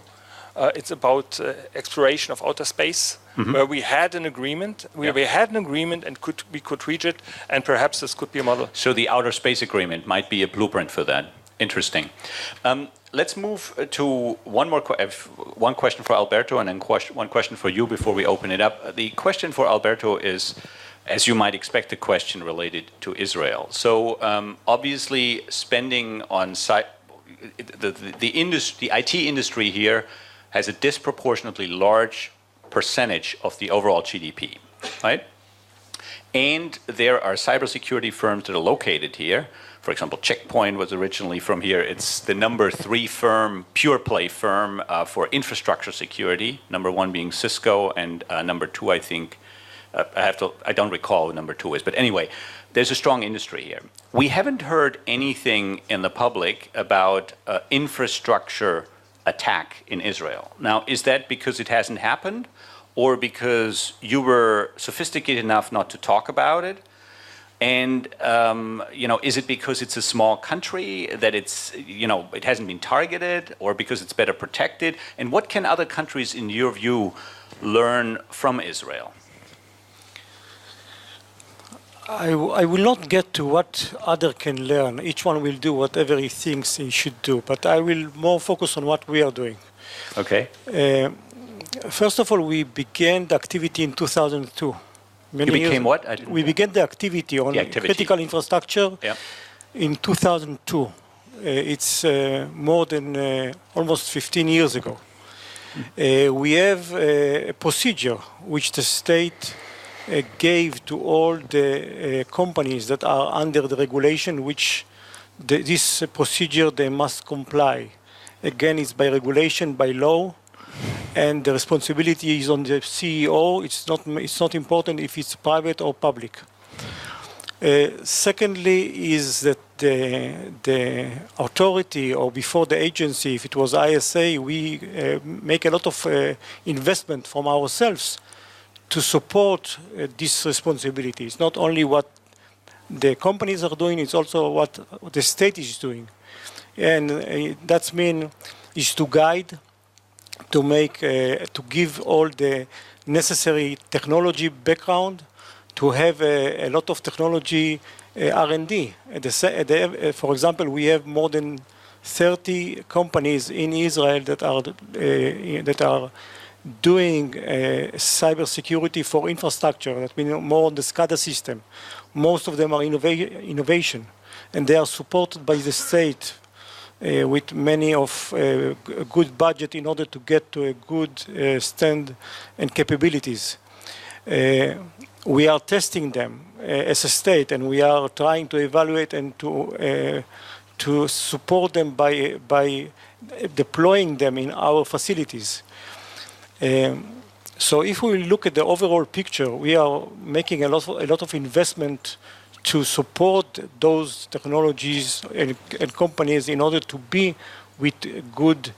It's about exploration of outer space, where we had an agreement. We had an agreement, and we could reach it, and perhaps this could be a model. So the outer space agreement might be a blueprint for that. Interesting. Let's move to one question for Alberto and then one question for you before we open it up. The question for Alberto is, as you might expect, a question related to Israel. So obviously spending on the IT industry here has a disproportionately large percentage of the overall GDP, right? And there are cybersecurity firms that are located here. For example, Check Point was originally from here. It's the number 3 firm, pure play firm for infrastructure security. Number 1 being Cisco, and number 2, I think, I don't recall what number 2 is. But anyway, there's a strong industry here. We haven't heard anything in the public about infrastructure attack in Israel. Now, is that because it hasn't happened, or because you were sophisticated enough not to talk about it? And is it because it's a small country that it hasn't been targeted, or because it's better protected? And what can other countries, in your view, learn from Israel? I will not get to what other can learn. Each one will do whatever he thinks he should do, but I will more focus on what we are doing. Okay. First of all, we began the activity in 2002. You became what? We began the activity on critical infrastructure in 2002. It's more than almost 15 years ago. We have a procedure which the state gave to all the companies that are under the regulation, which this procedure they must comply. Again, it's by regulation, by law, and the responsibility is on the CEO. It's not important if it's private or public. Secondly, is that the authority, or before the agency, if it was ISA, we make a lot of investment from ourselves to support this responsibility. It's not only what the companies are doing, it's also what the state is doing. And that means is to guide, to give all the necessary technology background, to have a lot of technology R&D. For example, we have more than 30 companies in Israel that are doing cybersecurity for infrastructure, that means more on the SCADA system. Most of them are innovation, and they are supported by the state with many of a good budget in order to get to a good stand and capabilities. We are testing them as a state, and we are trying to evaluate and to support them by deploying them in our facilities. So if we look at the overall picture, we are making a lot of investment to support those technologies and companies in order to be with good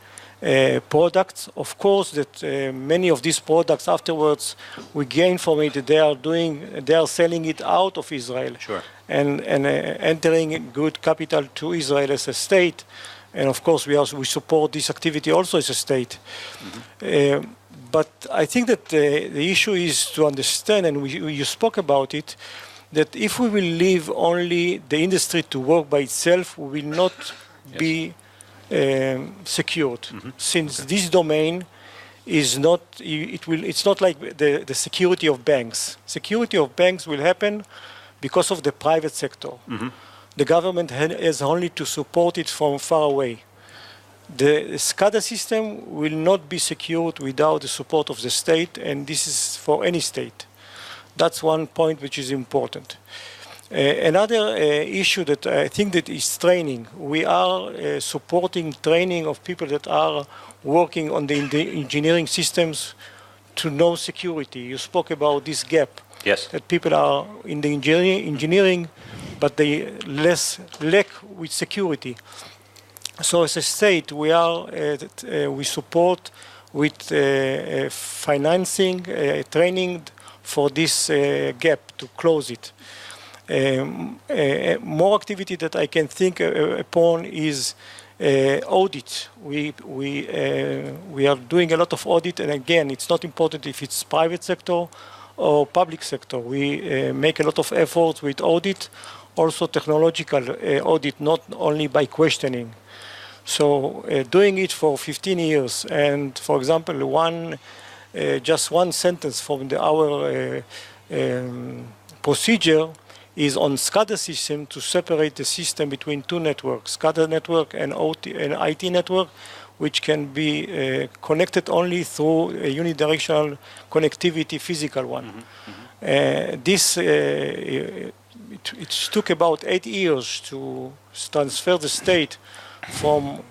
products. Of course, that many of these products afterwards we gain from it. They are selling it out of Israel, Sure. and entering good capital to Israel as a state. And of course, we support this activity also as a state. Mm-hmm. But I think that the issue is to understand, and you spoke about it, that if we will leave only the industry to work by itself, we will not be secured. Mm-hmm. Since this domain is not, it's not like the security of banks. Security of banks will happen because of the private sector. Mm-hmm. The government has only to support it from far away. The SCADA system will not be secured without the support of the state, and this is for any state. That's one point which is important. Another issue that I think that is training. We are supporting training of people that are working on the engineering systems to know security. You spoke about this gap. Yes. That people are in the engineering, but they lack with security. So as a state, we support with financing, training for this gap to close it. More activity that I can think upon is audit. We are doing a lot of audit, and again, it's not important if it's private sector or public sector. We make a lot of efforts with audit, also technological audit, not only by questioning. So doing it for 15 years, and for example, just one sentence from our procedure is on SCADA system to separate the system between two networks, SCADA network and IT network, which can be connected only through a unidirectional connectivity, physical one. Mm-hmm. Mm-hmm. It took about 8 years to transfer the state from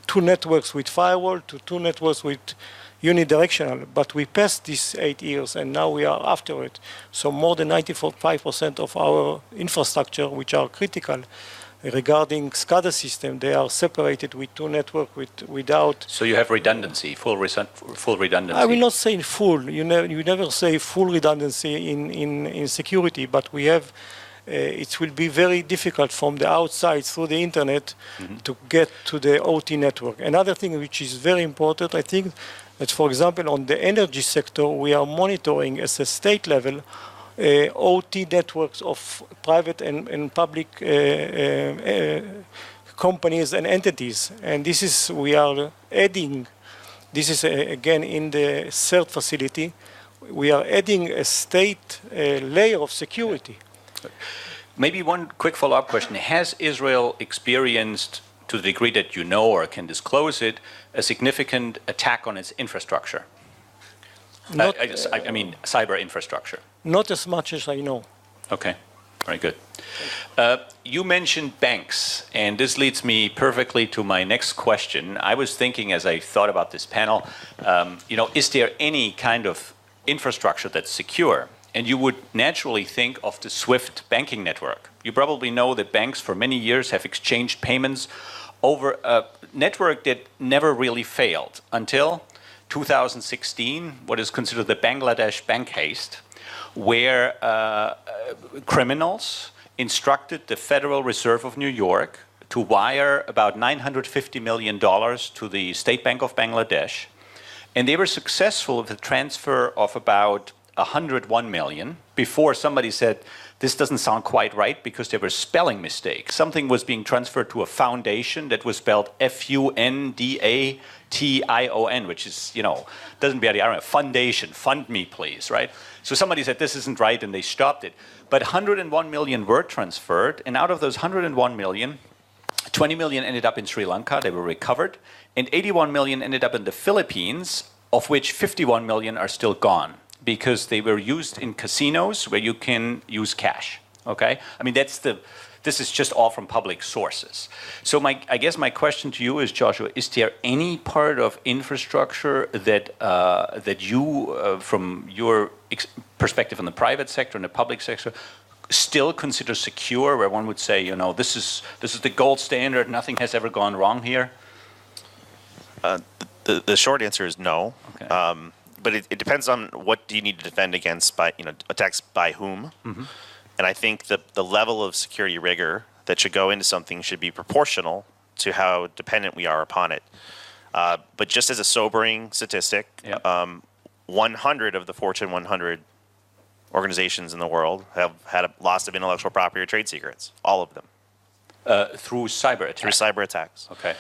two networks with firewall to two networks with unidirectional, but we passed these 8 years, and now we are after it. So more than 95% of our infrastructure, which are critical regarding SCADA system, they are separated with two networks without. So you have redundancy, full redundancy. I will not say full. You never say full redundancy in security, but we have. It will be very difficult from the outside through the internet to get to the OT network. Another thing which is very important, I think, that for example on the energy sector we are monitoring as a state level OT networks of private and public companies and entities, and we are adding. This is again in the third facility. We are adding a state layer of security. Maybe one quick follow-up question. Has Israel experienced, to the degree that you know or can disclose it, a significant attack on its infrastructure? I mean, cyber infrastructure. Not as much as I know. Okay, very good. You mentioned banks, and this leads me perfectly to my next question. I was thinking as I thought about this panel, is there any kind of infrastructure that's secure? And you would naturally think of the SWIFT banking network. You probably know that banks for many years have exchanged payments over a network that never really failed until 2016, what is considered the Bangladesh bank heist, where criminals instructed the Federal Reserve of New York to wire about $950 million to the State Bank of Bangladesh. And they were successful with the transfer of about 101 million before somebody said this doesn't sound quite right because there were spelling mistakes. Something was being transferred to a foundation that was spelled Fundatation, which is, doesn't be the irony. Foundation, fund me, please, right? So somebody said this isn't right and they stopped it. But 101 million were transferred, and out of those 101 million, 20 million ended up in Sri Lanka, they were recovered, and 81 million ended up in the Philippines, of which 51 million are still gone because they were used in casinos where you can use cash, okay? I mean, this is just all from public sources. So I guess my question to you is, Joshua, is there any part of infrastructure that you, from your perspective in the private sector and the public sector, still consider secure, where one would say, this is the gold standard, nothing has ever gone wrong here? The short answer is no. Okay. But it depends on what do you need to defend against by, attacks by whom. Mm-hmm. And I think that the level of security rigor that should go into something should be proportional to how dependent we are upon it. But just as a sobering statistic, 100 of the Fortune 100 organizations in the world have had a loss of intellectual property or trade secrets. All of them. Through cyber attacks? Through cyber attacks. Okay.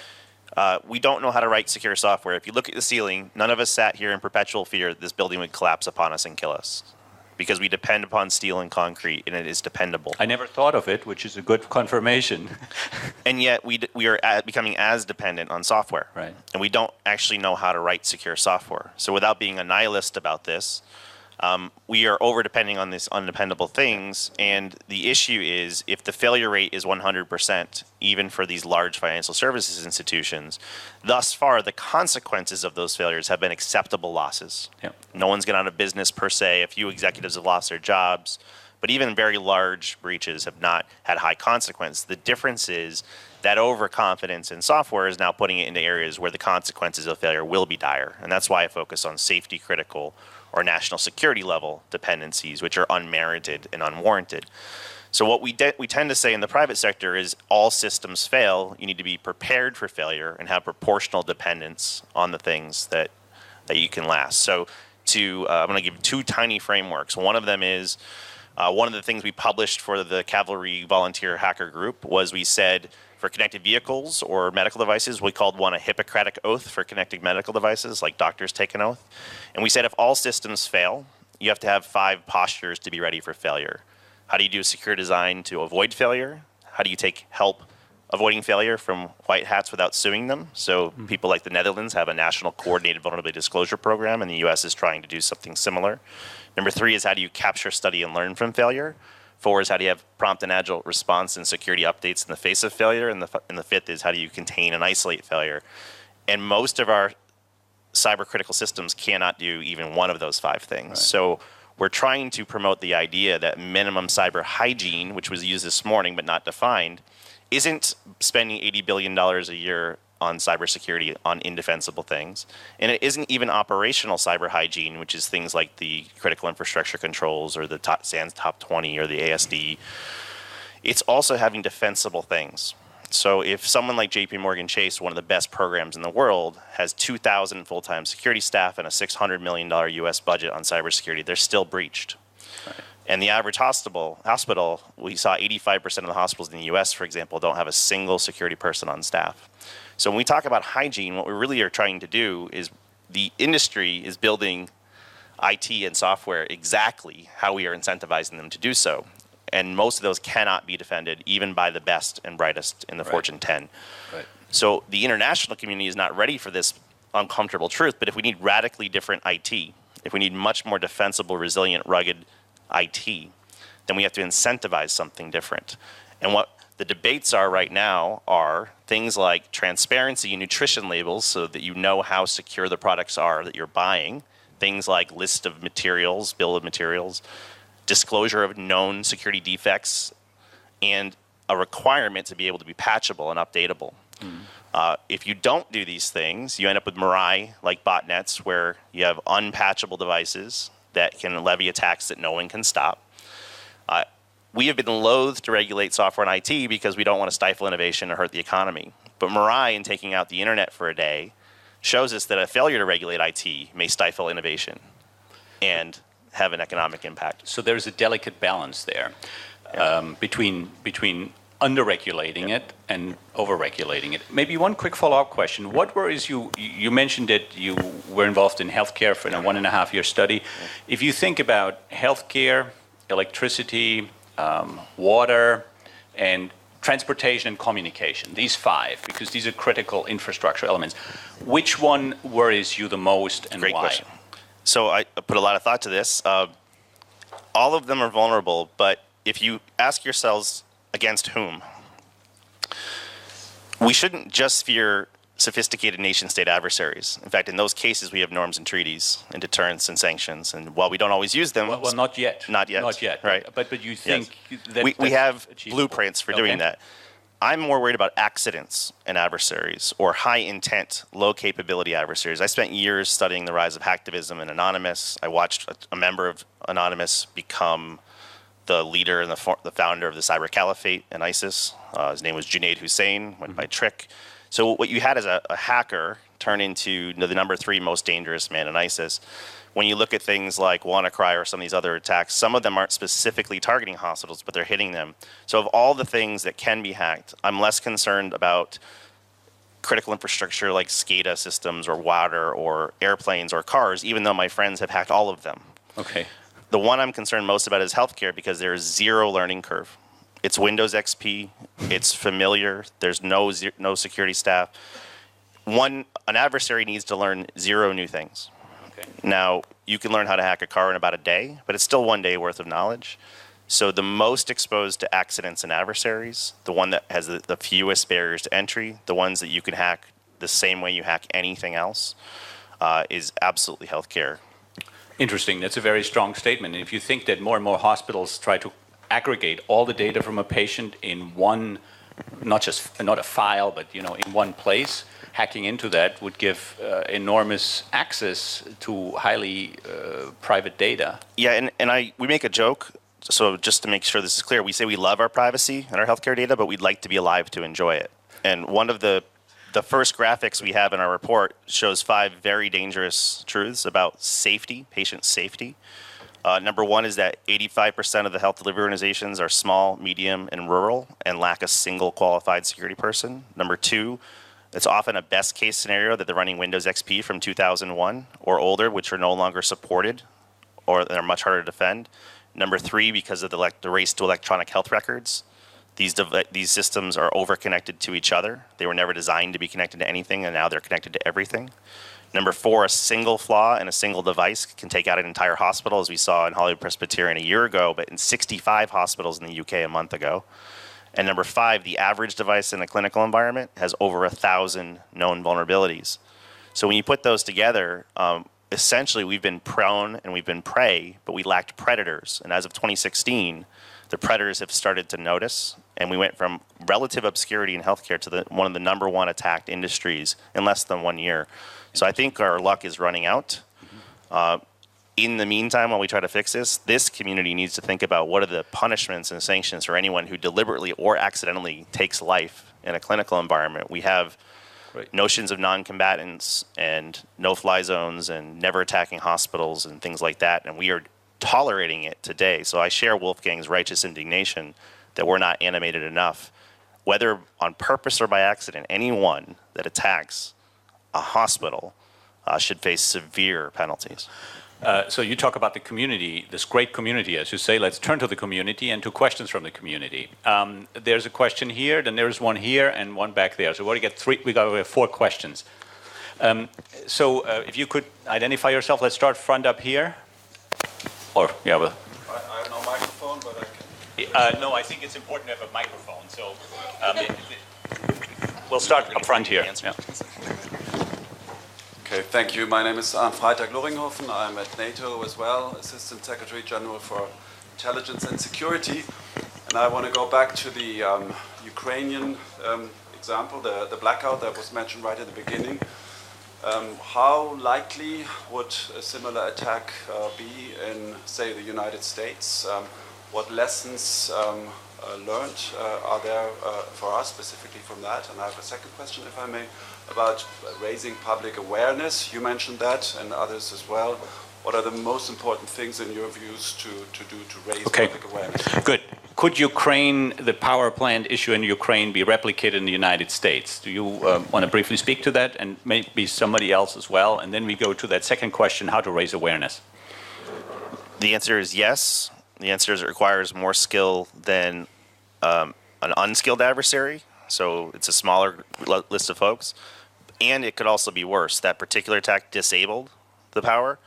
We don't know how to write secure software. If you look at the ceiling, none of us sat here in perpetual fear that this building would collapse upon us and kill us, because we depend upon steel and concrete, and it is dependable. I never thought of it, which is a good confirmation. And yet we are becoming as dependent on software. Right. And we don't actually know how to write secure software. So without being a nihilist about this, we are over-depending on these undependable things, and the issue is if the failure rate is 100%, even for these large financial services institutions, thus far the consequences of those failures have been acceptable losses. Yep. No one's gone out of business per se. A few executives have lost their jobs, but even very large breaches have not had high consequence. The difference is that overconfidence in software is now putting it into areas where the consequences of failure will be dire, and that's why I focus on safety critical or national security level dependencies, which are unmerited and unwarranted. So what we tend to say in the private sector is all systems fail. You need to be prepared for failure and have proportional dependence on the things that you can last. So I'm going to give two tiny frameworks. One of them is one of the things we published for the Cavalry Volunteer Hacker Group was we said for connected vehicles or medical devices, we called one a Hippocratic oath for connected medical devices, like doctors take an oath. And we said if all systems fail, you have to have 5 postures to be ready for failure. How do you do a secure design to avoid failure? How do you take help avoiding failure from white hats without suing them? So people like the Netherlands have a national coordinated vulnerability disclosure program, and the US is trying to do something similar. Number 3 is how do you capture, study, and learn from failure? 4 is how do you have prompt and agile response and security updates in the face of failure? And the 5th is how do you contain and isolate failure? And most of our cyber critical systems cannot do even one of those 5 things. Right. So we're trying to promote the idea that minimum cyber hygiene, which was used this morning but not defined, isn't spending $80 billion a year on cybersecurity on indefensible things. And it isn't even operational cyber hygiene, which is things like the critical infrastructure controls or the SANS Top 20 or the ASD. It's also having defensible things. So if someone like JP Morgan Chase, one of the best programs in the world, has 2,000 full-time security staff and a $600 million US budget on cybersecurity, they're still breached. Right. And the average hospital, we saw 85% of the hospitals in the US, for example, don't have a single security person on staff. So when we talk about hygiene, what we really are trying to do is the industry is building IT and software exactly how we are incentivizing them to do so. And most of those cannot be defended even by the best and brightest in the Fortune 10. Right. So the international community is not ready for this uncomfortable truth, but if we need radically different IT, if we need much more defensible, resilient, rugged IT, then we have to incentivize something different. And what the debates are right now are things like transparency in nutrition labels so that you know how secure the products are that you're buying, things like list of materials, bill of materials, disclosure of known security defects, and a requirement to be able to be patchable and updatable. If you don't do these things, you end up with Mirai-like botnets where you have unpatchable devices that can levy attacks that no one can stop. We have been loath to regulate software and IT because we don't want to stifle innovation or hurt the economy. But Mirai, in taking out the internet for a day, shows us that a failure to regulate IT may stifle innovation and have an economic impact. So there's a delicate balance there. between under-regulating it and over-regulating it. Maybe one quick follow-up question. What worries you? You mentioned that you were involved in healthcare for a 1.5-year study. If you think about healthcare, electricity, water, and transportation and communication, these 5, because these are critical infrastructure elements, which one worries you the most and Great why? question. So I put a lot of thought to this. All of them are vulnerable, but if you ask yourselves against whom, we shouldn't just fear sophisticated nation-state adversaries. In fact, in those cases, we have norms and treaties and deterrence and sanctions. And while we don't always use them, Well, not yet. Not yet. Not yet. Right. But you think that we that's have achievable? blueprints for doing that. I'm more worried about accidents and adversaries, or high-intent, low-capability adversaries. I spent years studying the rise of hacktivism and Anonymous. I watched a member of Anonymous become the leader and the founder of the Cyber Caliphate and ISIS. His name was Junaid Hussain, went by Trick. So what you had as a hacker turn into the number 3 most dangerous man in ISIS. When you look at things like WannaCry or some of these other attacks, some of them aren't specifically targeting hospitals, but they're hitting them. So of all the things that can be hacked, I'm less concerned about critical infrastructure like SCADA systems or water or airplanes or cars, even though my friends have hacked all of them. Okay. The one I'm concerned most about is healthcare, because there is zero learning curve. It's Windows XP. It's familiar. There's no security staff. An adversary needs to learn 0 new things. Okay. Now, you can learn how to hack a car in about a day, but it's still 1 day worth of knowledge. So the most exposed to accidents and adversaries, the one that has the fewest barriers to entry, the ones that you can hack the same way you hack anything else, is absolutely healthcare. Interesting. That's a very strong statement. And if you think that more and more hospitals try to aggregate all the data from a patient in one, not a file, but in one place, hacking into that would give enormous access to highly private data. Yeah, and we make a joke. So just to make sure this is clear, we say we love our privacy and our healthcare data, but we'd like to be alive to enjoy it. And one of the first graphics we have in our report shows 5 very dangerous truths about safety, patient safety. Number 1 is that 85% of the health delivery organizations are small, medium, and rural and lack a single qualified security person. Number 2, it's often a best case scenario that they're running Windows XP from 2001 or older, which are no longer supported or they're much harder to defend. Number 3, because of the race to electronic health records, these systems are over-connected to each other. They were never designed to be connected to anything, and now they're connected to everything. Number 4, a single flaw in a single device can take out an entire hospital, as we saw in Hollywood Presbyterian a year ago, but in 65 hospitals in the UK a month ago. And number 5, the average device in a clinical environment has over 1,000 known vulnerabilities. So when you put those together, essentially we've been prone and we've been prey, but we lacked predators. And as of 2016, the predators have started to notice, and we went from relative obscurity in healthcare to one of the number 1 attacked industries in less than 1 year. So I think our luck is running out. In the meantime, while we try to fix this community needs to think about what are the punishments and sanctions for anyone who deliberately or accidentally takes life in a clinical environment. We have notions of non-combatants and no-fly zones and never attacking hospitals and things like that, and we are tolerating it today. So I share Wolfgang's righteous indignation that we're not animated enough. Whether on purpose or by accident, anyone that attacks a hospital should face severe penalties. So you talk about the community, this great community, as you say. Let's turn to the community and to questions from the community. There's a question here, then there's one here, and one back there. So we get 4 questions. So if you could identify yourself, let's start front up here. Or yeah, well. I have no microphone, but I can. No, I think it's important to have a microphone. So we'll start up front here. Yeah. Okay, thank you. My name is Arne Freitag-Loringhofen. I'm at NATO as well, Assistant Secretary General for Intelligence and Security. And I want to go back to the Ukrainian example, the blackout that was mentioned right at the beginning. How likely would a similar attack be in, say, the United States? What lessons learned are there for us specifically from that? And I have a second question, if I may, about raising public awareness. You mentioned that, and others as well. What are the most important things in your views to do to raise public awareness? Good. could Ukraine, the power plant issue in Ukraine, be replicated in the United States? Do you want to briefly speak to that, and maybe somebody else as well? And then we go to that second question, how to raise awareness. The answer is yes. The answer is it requires more skill than an unskilled adversary. So it's a smaller list of folks. And it could also be worse. That particular attack disabled the power,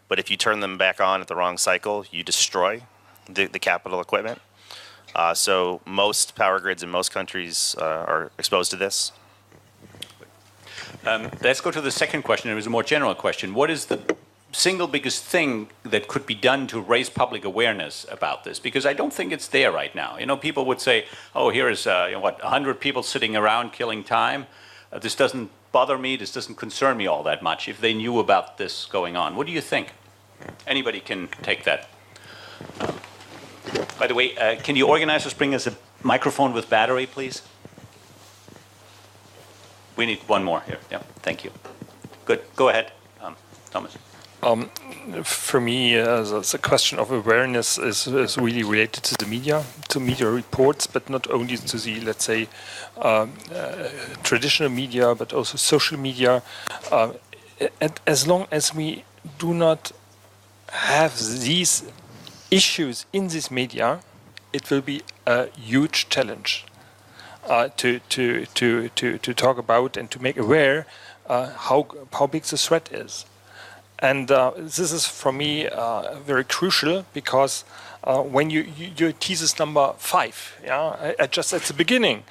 but if you turn them back on at the wrong cycle, you destroy the capital equipment. So most power grids in most countries are exposed to this. Let's go to the second question. It was a more general question. What is the single biggest thing that could be done to raise public awareness about this? Because I don't think it's there right now. You know, people would say, oh, here is, 100 people sitting around killing time. This doesn't bother me, this doesn't concern me all that much, if they knew about this going on. What do you think? Anybody can take that. By the way, can you organizers bring us a microphone with battery, please? We need one more here. Yeah, thank you. Good, go ahead, Thomas. For me, the question of awareness is really related to the media, to media reports, but not only to the, let's say, traditional media, but also social media. And as long as we do not have these issues in this media, it will be a huge challenge to talk about and to make aware how big the threat is. And this is, for me, very crucial, because when your thesis number 5, just at the beginning,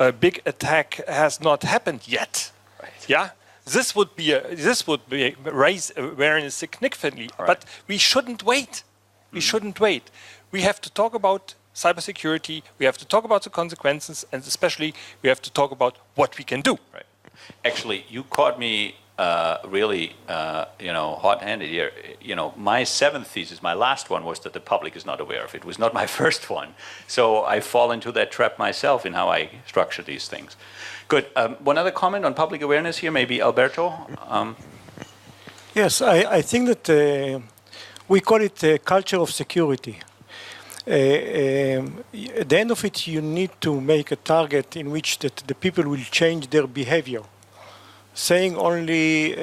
a big attack has not happened yet. Right. Yeah, this would raise awareness significantly. Right. But we shouldn't wait. We shouldn't wait. We have to talk about cybersecurity. We have to talk about the consequences, and especially we have to talk about what we can do. Right. Actually, you caught me. Really, hot-handed here. You know, my 7th thesis, my last one, was that the public is not aware of it. It was not my first one. So I fall into that trap myself in how I structure these things. Good. One other comment on public awareness here, maybe Alberto? Yes, I think that we call it a culture of security. At the end of it, you need to make a target in which the people will change their behavior. Saying only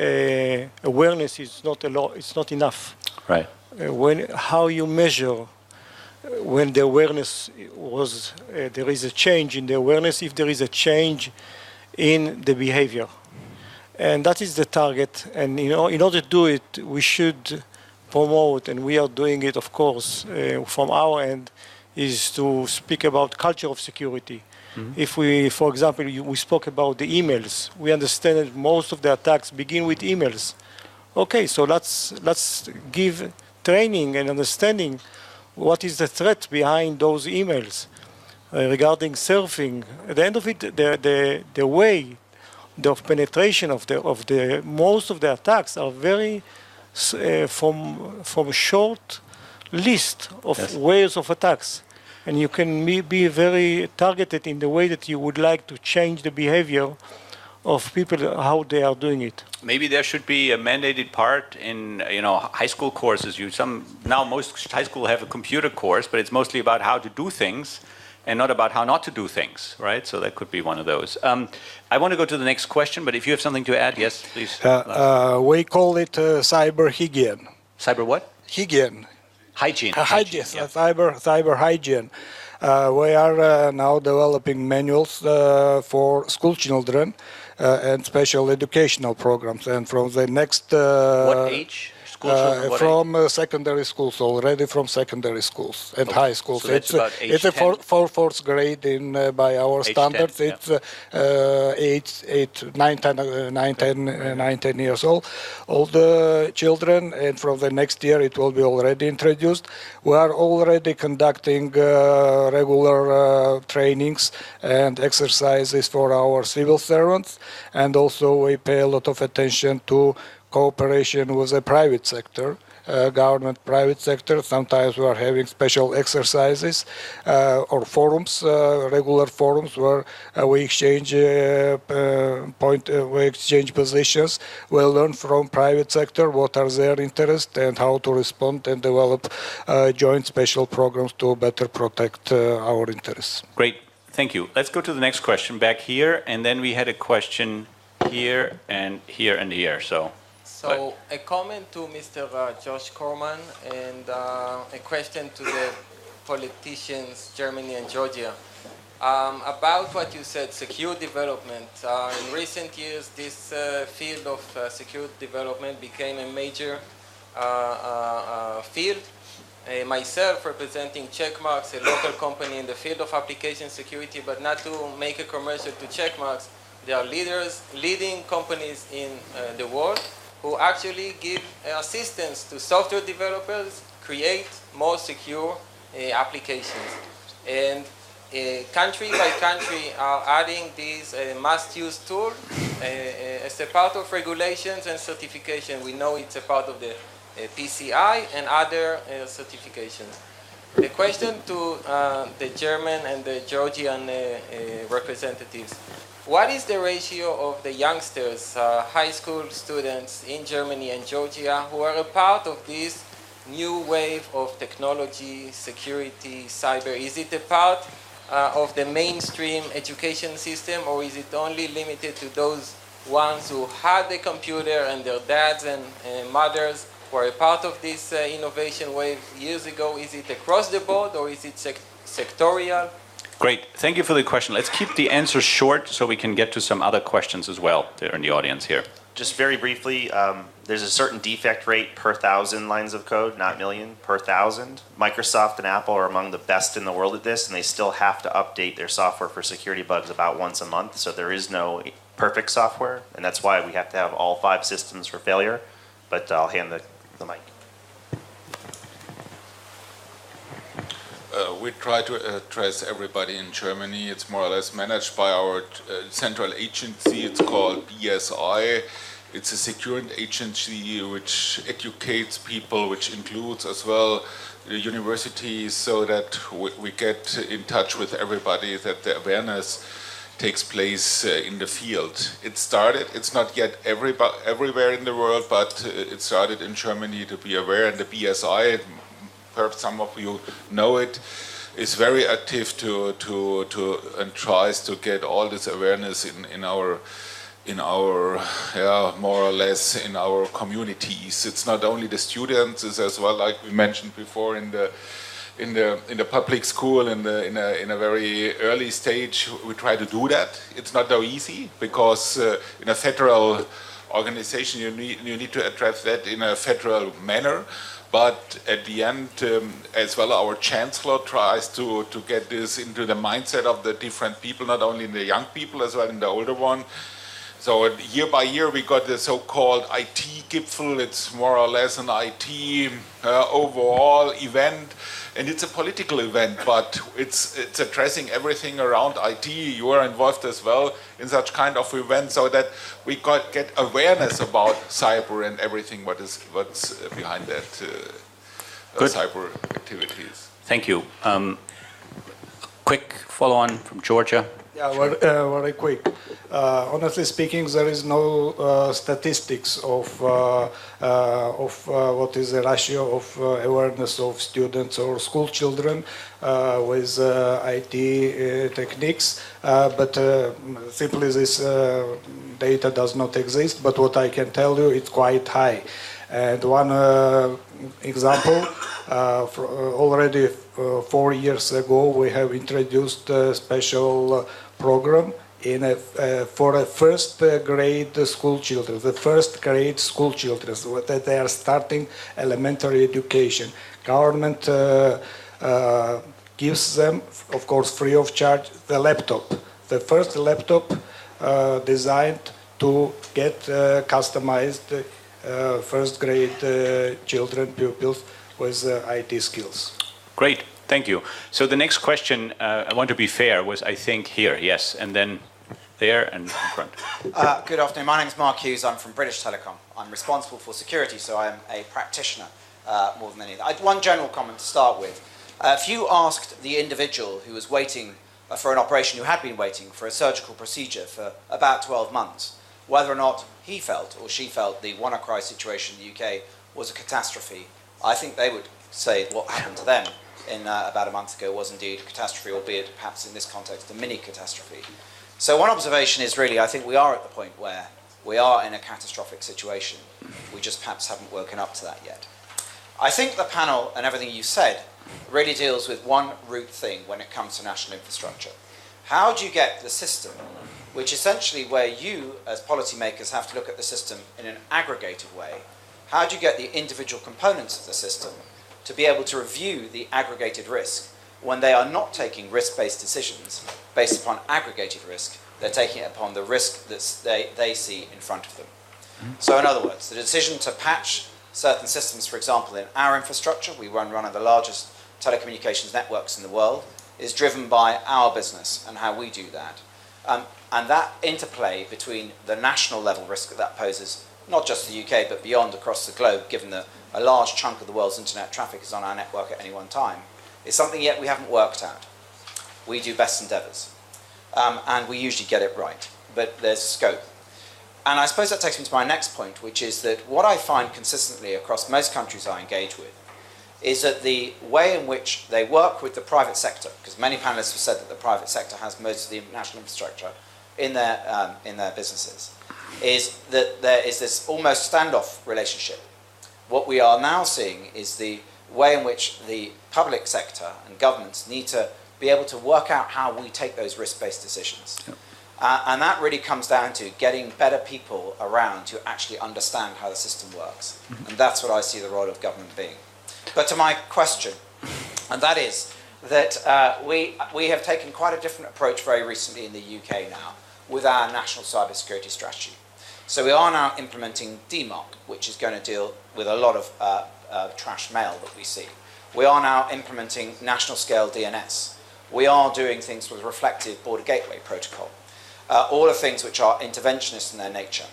awareness is not it's not enough. Right. How you measure when the awareness was there is a change in the awareness, if there is a change in the behavior, and that is the target. And in order to do it, we should promote, and we are doing it, of course, from our end, is to speak about culture of security. If we, for example, we spoke about the emails, we understand that most of the attacks begin with emails. Okay, so let's give training and understanding what is the threat behind those emails regarding surfing. At the end of it, the way of penetration of the most of the attacks are very from a short list of ways of attacks. And you can be very targeted in the way that you would like to change the behavior of people, how they are doing it. Maybe there should be a mandated part in high school courses. Now most high school have a computer course, but it's mostly about how to do things and not about how not to do things, right? So that could be one of those. I want to go to the next question, but if you have something to add, yes, please. We call it cyber hygiene. Cyber what? Hygiene. Hygiene. Hygiene. Cyber hygiene. We are now developing manuals for school children and special educational programs. And from the next... what age? From secondary schools, already from secondary schools and high schools. So that's about age 10? For fourth grade by our age standards. 10, it's 9, 10 years old. All the children, and from the next year it will be already introduced. We are already conducting regular trainings and exercises for our civil servants, and also we pay a lot of attention to cooperation with the private sector, government, private sector. Sometimes we are having special exercises or forums, regular forums where we exchange we exchange positions. We learn from private sector what are their interests and how to respond and develop joint special programs to better protect our interests. Great, thank you. Let's go to the next question back here, and then we had a question here and here and here. So a comment to Mr. Josh Korman and a question to the politicians, Germany and Georgia. About what you said, secure development. In recent years, this field of secure development became a major field. Myself representing Checkmarks, a local company in the field of application security, but not to make a commercial to Checkmarks. They are leading companies in the world who actually give assistance to software developers create more secure applications. And country by country are adding this must-use tool as a part of regulations and certification. We know it's a part of the PCI and other certifications. The question to the German and the Georgian representatives: what is the ratio of the youngsters, high school students in Germany and Georgia who are a part of this new wave of technology, security, cyber? Is it a part of the mainstream education system, or is it only limited to those ones who had the computer and their dads and mothers were a part of this innovation wave years ago? Is it across the board, or is it sectorial? great, thank you for the question. Let's keep the answers short so we can get to some other questions as well there in the audience here. Just very briefly, there's a certain defect rate per 1,000 lines of code, not million, per 1,000. Microsoft and Apple are among the best in the world at this, and they still have to update their software for security bugs about once a month, so there is no perfect software, and that's why we have to have all 5 systems for failure. But I'll hand the mic. We try to address everybody in Germany. It's more or less managed by our central agency. It's called BSI. It's a security agency which educates people, which includes as well the universities, so that we get in touch with everybody, that the awareness takes place in the field. It started, it's not yet everywhere in the world, but it started in Germany to be aware, and the BSI, perhaps some of you know it, is very active and tries to get all this awareness in our more or less in our communities. It's not only the students, it's as well, like we mentioned before, in the public school, in a very early stage, we try to do that. It's not so easy, because in a federal organization you need to address that in a federal manner. But at the end, as well, our chancellor tries to get this into the mindset of the different people, not only in the young people, as well in the older one. So year by year, we got the so-called IT Gipfel. It's more or less an IT overall event, and it's a political event, but it's addressing everything around IT. You are involved as well in such kind of event, so that we get awareness about cyber and everything what's behind that cyber activities. Thank you. Quick follow-on from Georgia. Yeah, very quick. Honestly speaking, there is no statistics of what is the ratio of awareness of students or school children with IT techniques, but simply this data does not exist. But what I can tell you, it's quite high. And one example, already 4 years ago, we have introduced a special program for a first grade school children, the first grade school children, that they are starting elementary education. Government gives them, of course, free of charge, the laptop. The first laptop designed to get customized first grade children, pupils with IT skills. Great, thank you. So the next question, I want to be fair, was I think here, yes, and then there and in front. Good afternoon, my name is Mark Hughes, I'm from British Telecom. I'm responsible for security, so I'm a practitioner. more than anything. One general comment to start with. If you asked the individual who was waiting for an operation, who had been waiting for a surgical procedure for about 12 months, whether or not he felt or she felt the WannaCry situation in the UK was a catastrophe, I think they would say what happened to them in about a month ago was indeed a catastrophe, albeit perhaps in this context a mini catastrophe. So one observation is really, I think we are at the point where we are in a catastrophic situation. We just perhaps haven't woken up to that yet. I think the panel and everything you said really deals with one root thing when it comes to national infrastructure. How do you get the system, which essentially where you as policymakers have to look at the system in an aggregated way, how do you get the individual components of the system to be able to review the aggregated risk when they are not taking risk-based decisions based upon aggregated risk, they're taking it upon the risk that they see in front of them. So in other words, the decision to patch certain systems, for example, in our infrastructure, we run one of the largest telecommunications networks in the world, is driven by our business and how we do that. And that interplay between the national level risk that poses, not just the UK, but beyond across the globe, given that a large chunk of the world's internet traffic is on our network at any one time, is something yet we haven't worked out. We do best endeavours. And we usually get it right, but there's scope. And I suppose that takes me to my next point, which is that what I find consistently across most countries I engage with is that the way in which they work with the private sector, because many panelists have said that the private sector has most of the national infrastructure in their businesses, is that there is this almost standoff relationship. What we are now seeing is the way in which the public sector and governments need to be able to work out how we take those risk-based decisions. Yep. And that really comes down to getting better people around who actually understand how the system works. Mm-hmm. And that's what I see the role of government being. But to my question, and that is that we have taken quite a different approach very recently in the UK now with our national cybersecurity strategy. So we are now implementing DMARC, which is going to deal with a lot of trash mail that we see. We are now implementing national scale DNS. We are doing things with reflective border gateway protocol. All of things which are interventionist in their nature.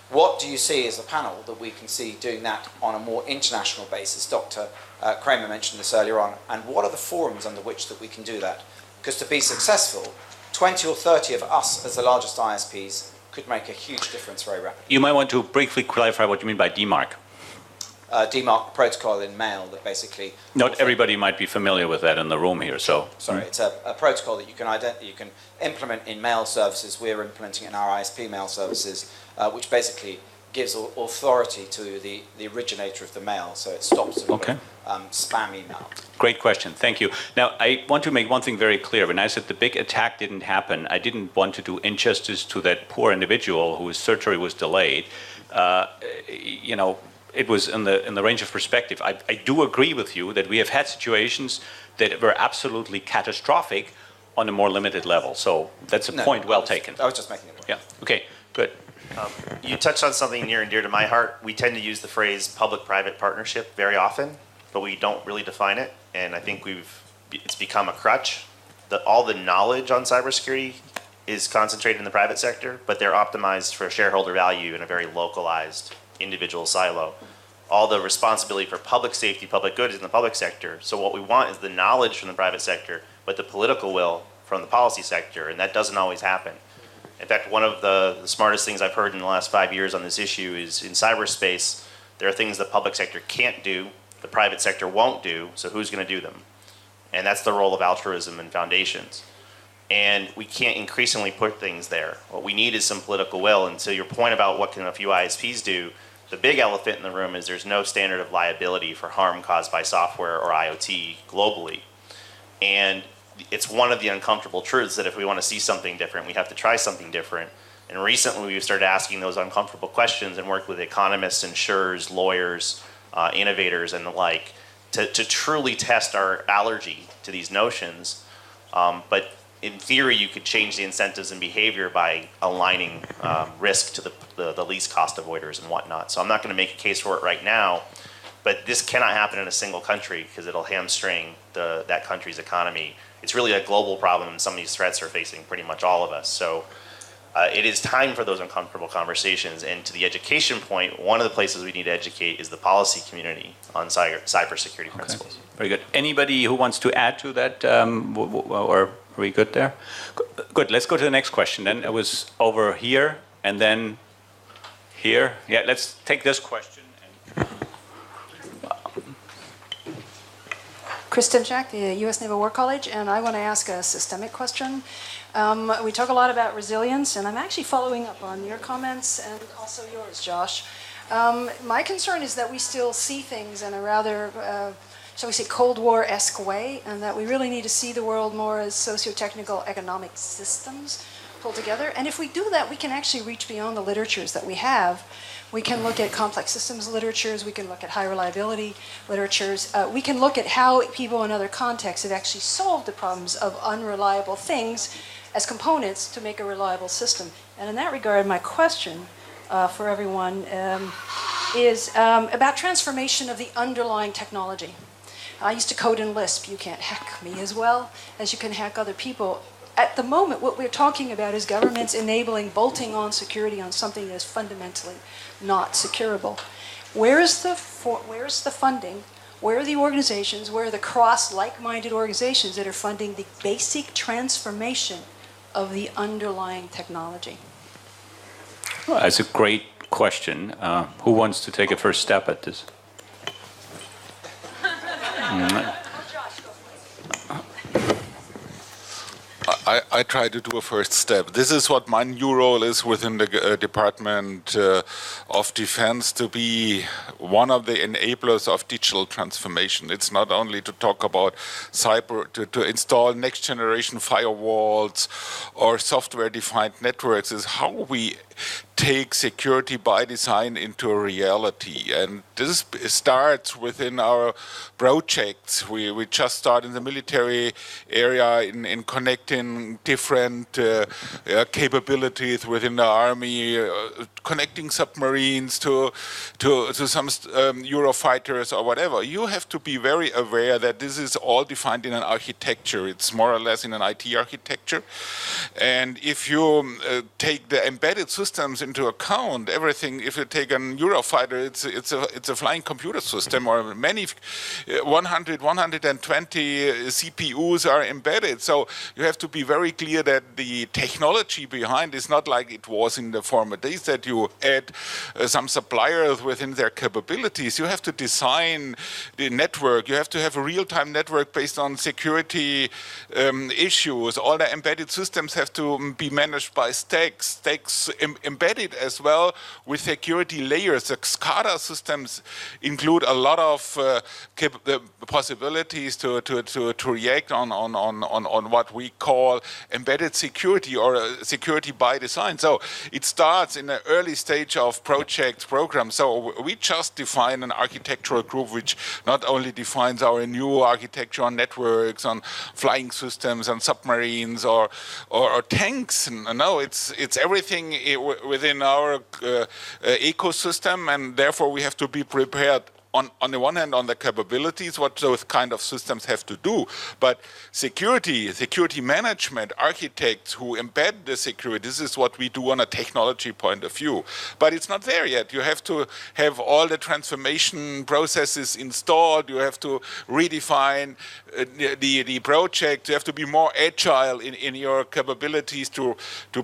What do you see as a panel that we can see doing that on a more international basis? Dr. Kramer mentioned this earlier on. And what are the forums under which that we can do that? Because to be successful, 20 or 30 of us as the largest ISPs could make a huge difference very rapidly. You might want to briefly clarify what you mean by DMARC. DMARC protocol in mail that basically... Not everybody might be familiar with that in the room here, so... Sorry, it's a protocol that you can implement in mail services. We're implementing it in our ISP mail services, which basically gives authority to the originator of the mail, so it stops spam email. Great question, thank you. Now, I want to make one thing very clear. When I said the big attack didn't happen, I didn't want to do injustice to that poor individual whose surgery was delayed. It was in the range of perspective. I do agree with you that we have had situations that were absolutely catastrophic on a more limited level. So that's a point well taken. I was just making a point. Yeah, okay, good. You touched on something near and dear to my heart. We tend to use the phrase public-private partnership very often, but we don't really define it. And I think it's become a crutch. All the knowledge on cybersecurity is concentrated in the private sector, but they're optimized for shareholder value in a very localized individual silo. All the responsibility for public safety, public good is in the public sector. So what we want is the knowledge from the private sector, but the political will from the policy sector, and that doesn't always happen. In fact, one of the smartest things I've heard in the last 5 years on this issue is in cyberspace, there are things the public sector can't do, the private sector won't do, so who's going to do them? And that's the role of altruism and foundations. And we can't increasingly put things there. What we need is some political will. And to your point about what can a few ISPs do, the big elephant in the room is there's no standard of liability for harm caused by software or IoT globally. And it's one of the uncomfortable truths that if we want to see something different, we have to try something different. And recently we've started asking those uncomfortable questions and worked with economists, insurers, lawyers, innovators, and the like to truly test our allergy to these notions. But in theory, you could change the incentives and behavior by aligning risk to the least cost avoiders and whatnot. So I'm not going to make a case for it right now, but this cannot happen in a single country because it'll hamstring that country's economy. It's really a global problem, and some of these threats are facing pretty much all of us. So It is time for those uncomfortable conversations. And to the education point, one of the places we need to educate is the policy community on cybersecurity principles. Very good. Anybody who wants to add to that, or are we good there? Good. Let's go to the next question then. It was over here and then here. Yeah, let's take this question. Kristen Jack, the U.S. Naval War College, and I want to ask a systemic question. We talk a lot about resilience, and I'm actually following up on your comments and also yours, Josh. My concern is that we still see things in a rather, shall we say, Cold War-esque way, and that we really need to see the world more as socio-technical economic systems pulled together. And if we do that, we can actually reach beyond the literatures that we have. We can look at complex systems literatures, we can look at high reliability literatures, we can look at how people in other contexts have actually solved the problems of unreliable things as components to make a reliable system. And in that regard, my question for everyone is about transformation of the underlying technology. I used to code in Lisp. You can't hack me as well as you can hack other people. At the moment, what we're talking about is governments enabling bolting on security on something that is fundamentally not securable. Where is the funding? Where are the organizations? Where are the like-minded organizations that are funding the basic transformation of the underlying technology? Well, that's a great question. Who wants to take a first step at this? I try to do a first step. This is what my new role is within the Department of Defense, to be one of the enablers of digital transformation. It's not only to talk about cyber, to install next generation firewalls or software-defined networks, is how we take security by design into a reality. And this starts within our projects. We just start in the military area in connecting different capabilities within the army, connecting submarines to some Eurofighters or whatever. You have to be very aware that this is all defined in an architecture. It's more or less in an IT architecture. And if you take the embedded systems into account, everything, if you take an Eurofighter, it's a flying computer system, or many 120 CPUs are embedded. So you have to be very clear that the technology behind is not like it was in the former days, that you add some suppliers within their capabilities. You have to design the network. You have to have a real-time network based on security issues. All the embedded systems have to be managed by stacks embedded as well with security layers. The SCADA systems include a lot of possibilities to react on what we call embedded security, or security by design. So it starts in the early stage of programs. So we just define an architectural group which not only defines our new architecture on networks, on flying systems, on submarines, or tanks. No, it's everything within our ecosystem, and therefore we have to be prepared on the one hand on the capabilities, what those kind of systems have to do, but security management, architects who embed the security, this is what we do on a technology point of view. But it's not there yet. You have to have all the transformation processes installed, you have to redefine the project, you have to be more agile in your capabilities to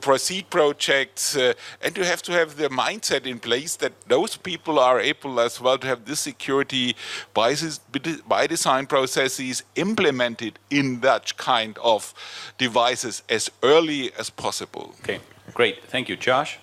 proceed projects, and you have to have the mindset in place that those people are able as well to have this security by design processes implemented in that kind of devices as early as possible. Okay, great. Thank you. Josh?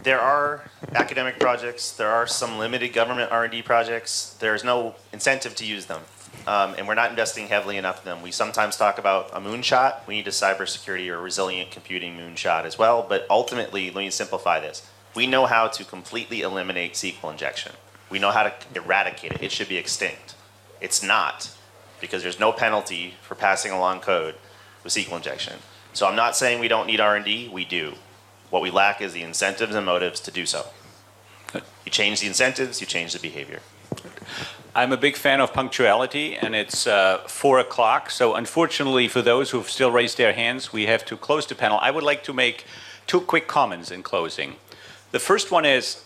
There are academic projects. There are some limited government R&D projects. There's no incentive to use them. And we're not investing heavily enough in them. We sometimes talk about a moonshot. We need a cybersecurity or resilient computing moonshot as well. But ultimately, let me simplify this. We know how to completely eliminate SQL injection. We know how to eradicate it. It should be extinct. It's not, because there's no penalty for passing along code with SQL injection. So I'm not saying we don't need R&D. We do. What we lack is the incentives and motives to do so. You change the incentives, you change the behavior. I'm a big fan of punctuality, and it's 4 o'clock. So unfortunately, for those who've still raised their hands, we have to close the panel. I would like to make two quick comments in closing. The first one is,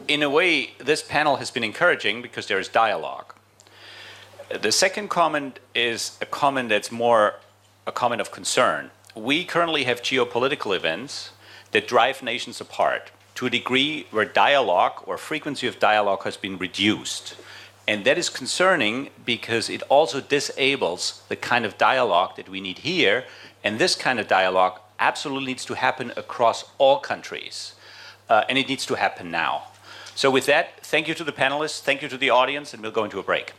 in a way, this panel has been encouraging because there is dialogue. The second comment is a comment that's more a comment of concern. We currently have geopolitical events that drive nations apart to a degree where dialogue or frequency of dialogue has been reduced. And that is concerning because it also disables the kind of dialogue that we need here. And this kind of dialogue absolutely needs to happen across all countries. And it needs to happen now. So with that, thank you to the panelists, thank you to the audience, and we'll go into a break.